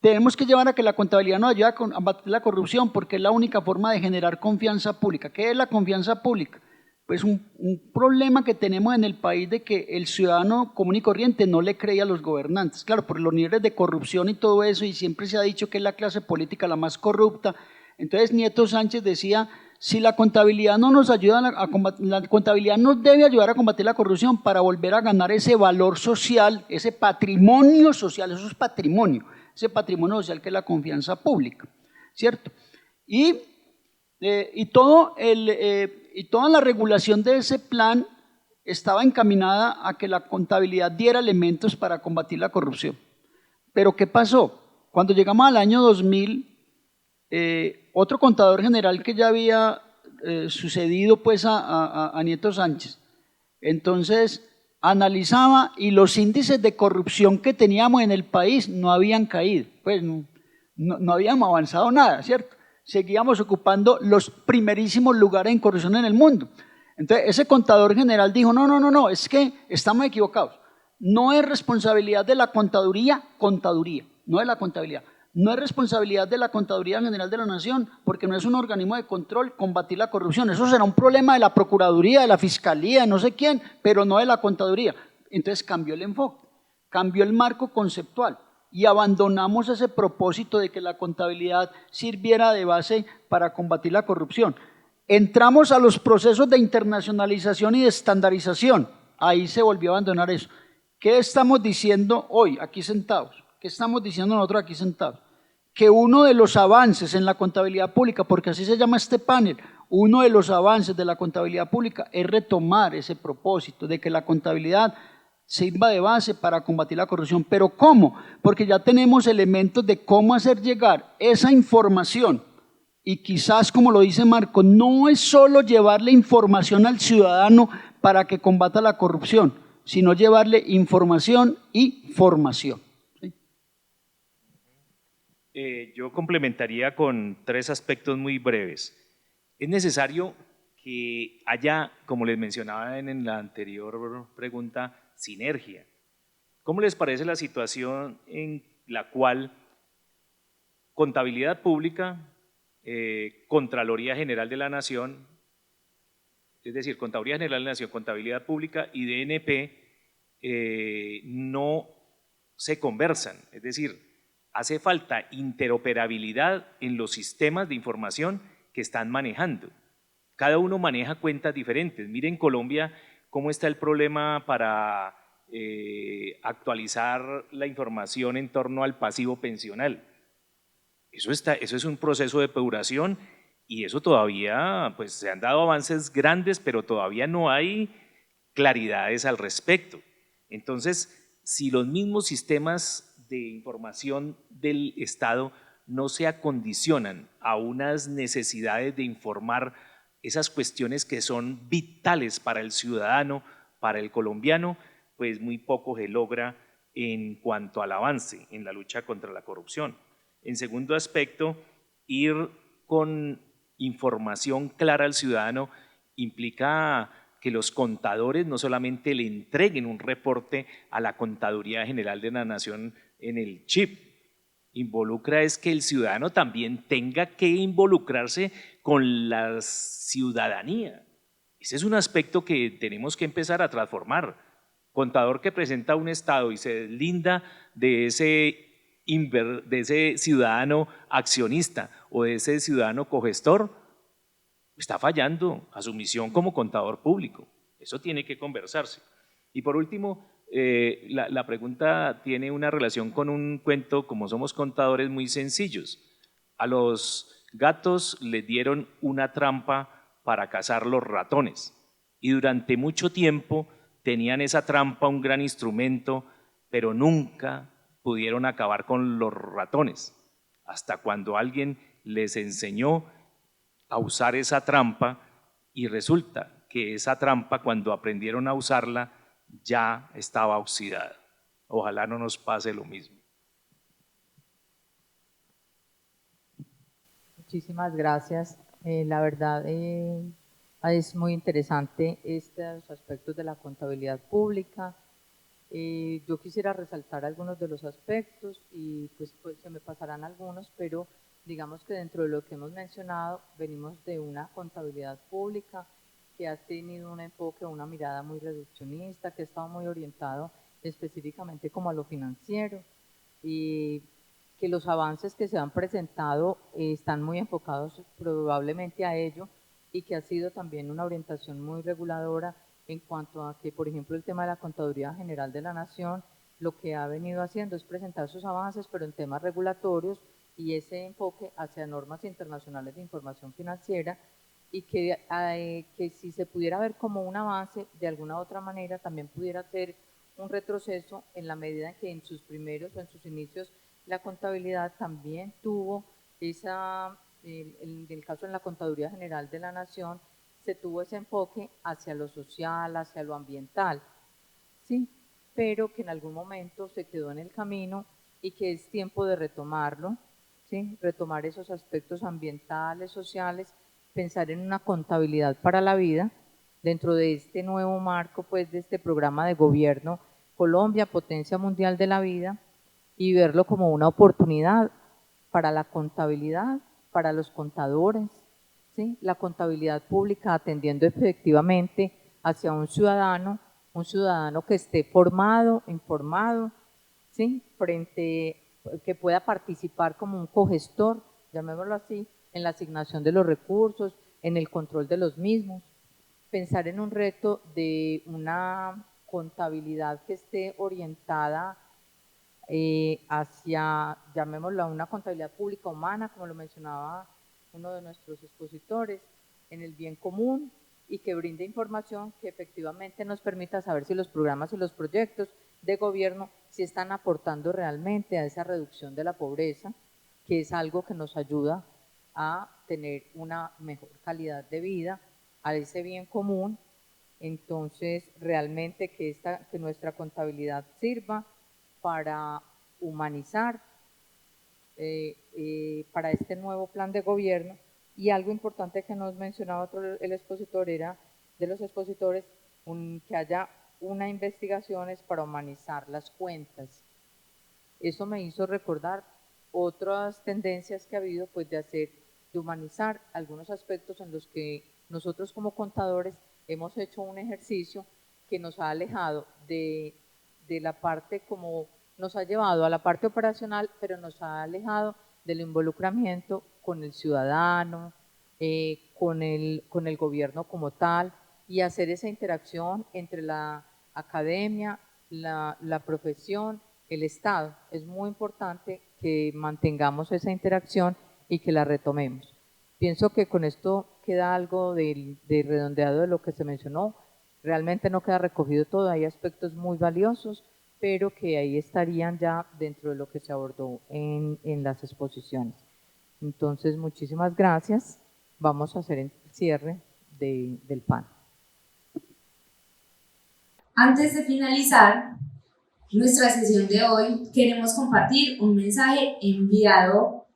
Tenemos que llevar a que la contabilidad nos ayude a combatir la corrupción porque es la única forma de generar confianza pública. ¿Qué es la confianza pública? Pues un problema que tenemos en el país de que el ciudadano común y corriente no le cree a los gobernantes. Claro, por los niveles de corrupción y todo eso, y siempre se ha dicho que es la clase política la más corrupta. Entonces Nieto Sánchez decía, si la contabilidad no nos ayuda a combatir, la contabilidad nos debe ayudar a combatir la corrupción para volver a ganar ese valor social, ese patrimonio social, eso es patrimonio, ese patrimonio social que es la confianza pública, ¿cierto? Y toda la regulación de ese plan estaba encaminada a que la contabilidad diera elementos para combatir la corrupción. Pero ¿qué pasó? Cuando llegamos al año 2000, otro contador general que ya había sucedido pues a Nieto Sánchez, entonces analizaba y los índices de corrupción que teníamos en el país no habían caído, pues no habíamos avanzado nada, ¿cierto? Seguíamos ocupando los primerísimos lugares en corrupción en el mundo. Entonces ese contador general dijo, no, es que estamos equivocados. No es responsabilidad de la contaduría, no de la contabilidad. No es responsabilidad de la Contaduría General de la Nación, porque no es un organismo de control combatir la corrupción. Eso será un problema de la Procuraduría, de la Fiscalía, de no sé quién, pero no de la Contaduría. Entonces cambió el enfoque, cambió el marco conceptual y abandonamos ese propósito de que la contabilidad sirviera de base para combatir la corrupción. Entramos a los procesos de internacionalización y de estandarización. Ahí se volvió a abandonar eso. ¿Qué estamos diciendo hoy, aquí sentados? ¿qué estamos diciendo nosotros aquí sentados? Que uno de los avances en la contabilidad pública, porque así se llama este panel, uno de los avances de la contabilidad pública es retomar ese propósito de que la contabilidad sirva de base para combatir la corrupción. ¿Pero cómo? Porque ya tenemos elementos de cómo hacer llegar esa información. Y quizás, como lo dice Marco, no es solo llevarle información al ciudadano para que combata la corrupción, sino llevarle información y formación. ¿Sí? Yo complementaría con 3 aspectos muy breves. Es necesario que haya, como les mencionaba en la anterior pregunta, sinergia. ¿Cómo les parece la situación en la cual Contabilidad Pública, Contraloría General de la Nación, es decir, Contraloría General de la Nación, Contabilidad Pública y DNP no se conversan? Es decir, hace falta interoperabilidad en los sistemas de información que están manejando. Cada uno maneja cuentas diferentes. Miren Colombia cómo está el problema para actualizar la información en torno al pasivo pensional. Eso es un proceso de depuración y eso todavía, pues se han dado avances grandes, pero todavía no hay claridades al respecto. Entonces, si los mismos sistemas de información del Estado no se acondicionan a unas necesidades de informar esas cuestiones que son vitales para el ciudadano, para el colombiano, pues muy poco se logra en cuanto al avance en la lucha contra la corrupción. En segundo aspecto, ir con información clara al ciudadano implica que los contadores no solamente le entreguen un reporte a la Contaduría General de la Nación en el chip, involucra es que el ciudadano también tenga que involucrarse con la ciudadanía. Ese es un aspecto que tenemos que empezar a transformar. Contador que presenta un estado y se deslinda de ese ciudadano accionista o de ese ciudadano cogestor, está fallando a su misión como contador público. Eso tiene que conversarse. Y por último, la pregunta tiene una relación con un cuento, como somos contadores, muy sencillos. A los gatos les dieron una trampa para cazar los ratones y durante mucho tiempo tenían esa trampa, un gran instrumento, pero nunca pudieron acabar con los ratones, hasta cuando alguien les enseñó a usar esa trampa y resulta que esa trampa, cuando aprendieron a usarla, ya estaba oxidada. Ojalá no nos pase lo mismo. Muchísimas gracias. La verdad es muy interesante estos aspectos de la contabilidad pública. Yo quisiera resaltar algunos de los aspectos y pues se me pasarán algunos, pero digamos que dentro de lo que hemos mencionado venimos de una contabilidad pública que ha tenido un enfoque, una mirada muy reduccionista, que ha estado muy orientado específicamente como a lo financiero y que los avances que se han presentado están muy enfocados probablemente a ello y que ha sido también una orientación muy reguladora en cuanto a que, por ejemplo, el tema de la Contaduría General de la Nación, lo que ha venido haciendo es presentar esos avances, pero en temas regulatorios y ese enfoque hacia normas internacionales de información financiera y que si se pudiera ver como un avance, de alguna u otra manera también pudiera ser un retroceso en la medida en que en sus primeros o en sus inicios la contabilidad también tuvo en el caso de la Contaduría General de la Nación, se tuvo ese enfoque hacia lo social, hacia lo ambiental, ¿sí? Pero que en algún momento se quedó en el camino y que es tiempo de retomarlo, ¿sí? Retomar esos aspectos ambientales, sociales, pensar en una contabilidad para la vida dentro de este nuevo marco, pues, de este programa de gobierno Colombia, Potencia Mundial de la Vida, y verlo como una oportunidad para la contabilidad, para los contadores, ¿sí? La contabilidad pública atendiendo efectivamente hacia un ciudadano que esté formado, informado, ¿sí? Que pueda participar como un cogestor, llamémoslo así, en la asignación de los recursos, en el control de los mismos. Pensar en un reto de una contabilidad que esté orientada hacia, llamémoslo, una contabilidad pública humana, como lo mencionaba uno de nuestros expositores, en el bien común y que brinde información que efectivamente nos permita saber si los programas y los proyectos de gobierno si están aportando realmente a esa reducción de la pobreza, que es algo que nos ayuda a tener una mejor calidad de vida, a ese bien común. Entonces, realmente que nuestra contabilidad sirva para humanizar para este nuevo plan de gobierno. Y algo importante que nos mencionaba el expositor era de los expositores, que haya una investigación para humanizar las cuentas. Eso me hizo recordar otras tendencias que ha habido, pues de humanizar algunos aspectos en los que nosotros como contadores hemos hecho un ejercicio que nos ha alejado de la parte, como nos ha llevado a la parte operacional, pero nos ha alejado del involucramiento con el ciudadano, con el gobierno como tal, y hacer esa interacción entre la academia, la profesión, el Estado. Es muy importante que mantengamos esa interacción y que la retomemos. Pienso que con esto queda algo de redondeado de lo que se mencionó. Realmente no queda recogido todo, hay aspectos muy valiosos, pero que ahí estarían ya dentro de lo que se abordó en las exposiciones. Entonces, muchísimas gracias. Vamos a hacer el cierre del panel. Antes de finalizar nuestra sesión de hoy, queremos compartir un mensaje enviado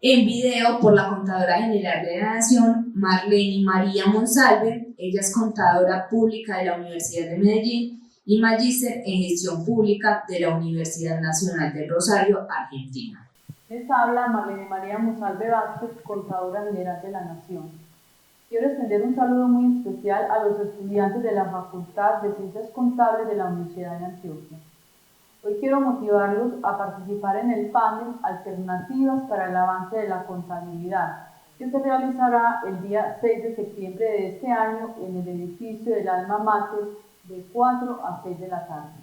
en video por la Contadora General de la Nación, Marlene María Monsalve. Ella es contadora pública de la Universidad de Medellín y magíster en gestión pública de la Universidad Nacional del Rosario, Argentina. Les habla Marlene María Monsalve Vázquez, contadora general de la Nación. Quiero extender un saludo muy especial a los estudiantes de la Facultad de Ciencias Contables de la Universidad de Antioquia. Hoy quiero motivarlos a participar en el panel Alternativas para el avance de la contabilidad, que se realizará el día 6 de septiembre de este año en el edificio del Alma Mater de 4 a 6 de la tarde.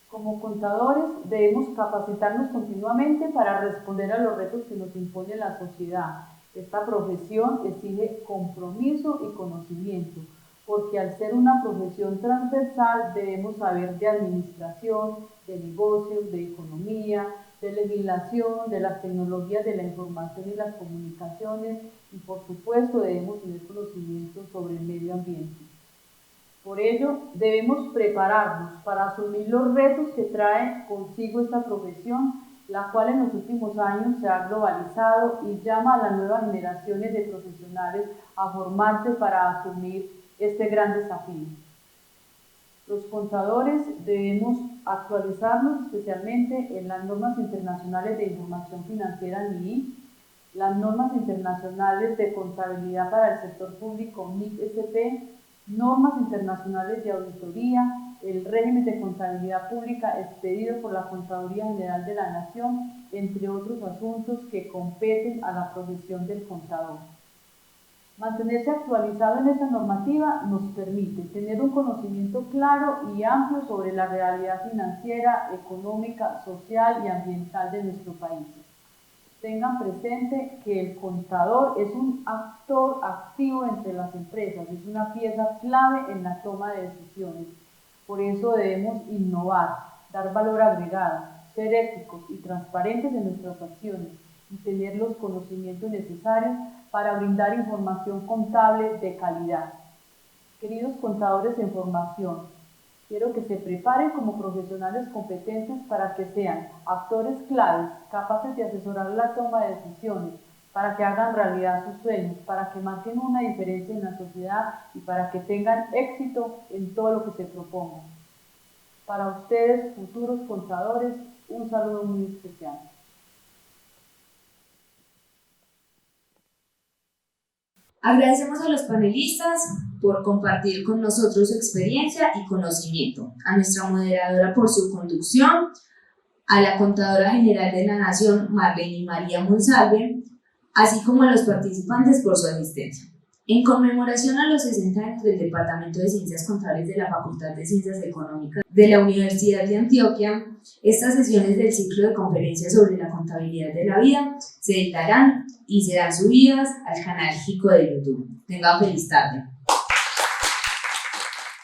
Como contadores debemos capacitarnos continuamente para responder a los retos que nos impone la sociedad. Esta profesión exige compromiso y conocimiento, porque al ser una profesión transversal debemos saber de administración, de negocios, de economía, de legislación, de las tecnologías de la información y las comunicaciones y por supuesto debemos tener conocimiento sobre el medio ambiente. Por ello debemos prepararnos para asumir los retos que trae consigo esta profesión, la cual en los últimos años se ha globalizado y llama a las nuevas generaciones de profesionales a formarse para asumir este gran desafío. Los contadores debemos actualizarnos especialmente en las normas internacionales de información financiera NII, las normas internacionales de contabilidad para el sector público NIC-SP, normas internacionales de auditoría, el régimen de contabilidad pública expedido por la Contaduría General de la Nación, entre otros asuntos que competen a la profesión del contador. Mantenerse actualizado en esta normativa nos permite tener un conocimiento claro y amplio sobre la realidad financiera, económica, social y ambiental de nuestro país. Tengan presente que el contador es un actor activo entre las empresas, es una pieza clave en la toma de decisiones. Por eso debemos innovar, dar valor agregado, ser éticos y transparentes en nuestras acciones y tener los conocimientos necesarios para brindar información contable de calidad. Queridos contadores en formación, quiero que se preparen como profesionales competentes para que sean actores claves, capaces de asesorar la toma de decisiones, para que hagan realidad sus sueños, para que marquen una diferencia en la sociedad y para que tengan éxito en todo lo que se propongan. Para ustedes, futuros contadores, un saludo muy especial. Agradecemos a los panelistas por compartir con nosotros su experiencia y conocimiento, a nuestra moderadora por su conducción, a la Contadora General de la Nación, Marlene María Monsalve, así como a los participantes por su asistencia. En conmemoración a los 60 años del Departamento de Ciencias Contables de la Facultad de Ciencias Económicas de la Universidad de Antioquia, estas sesiones del ciclo de conferencias sobre la contabilidad de la vida se editarán y serán subidas al canal JICO de YouTube. Tengan feliz tarde.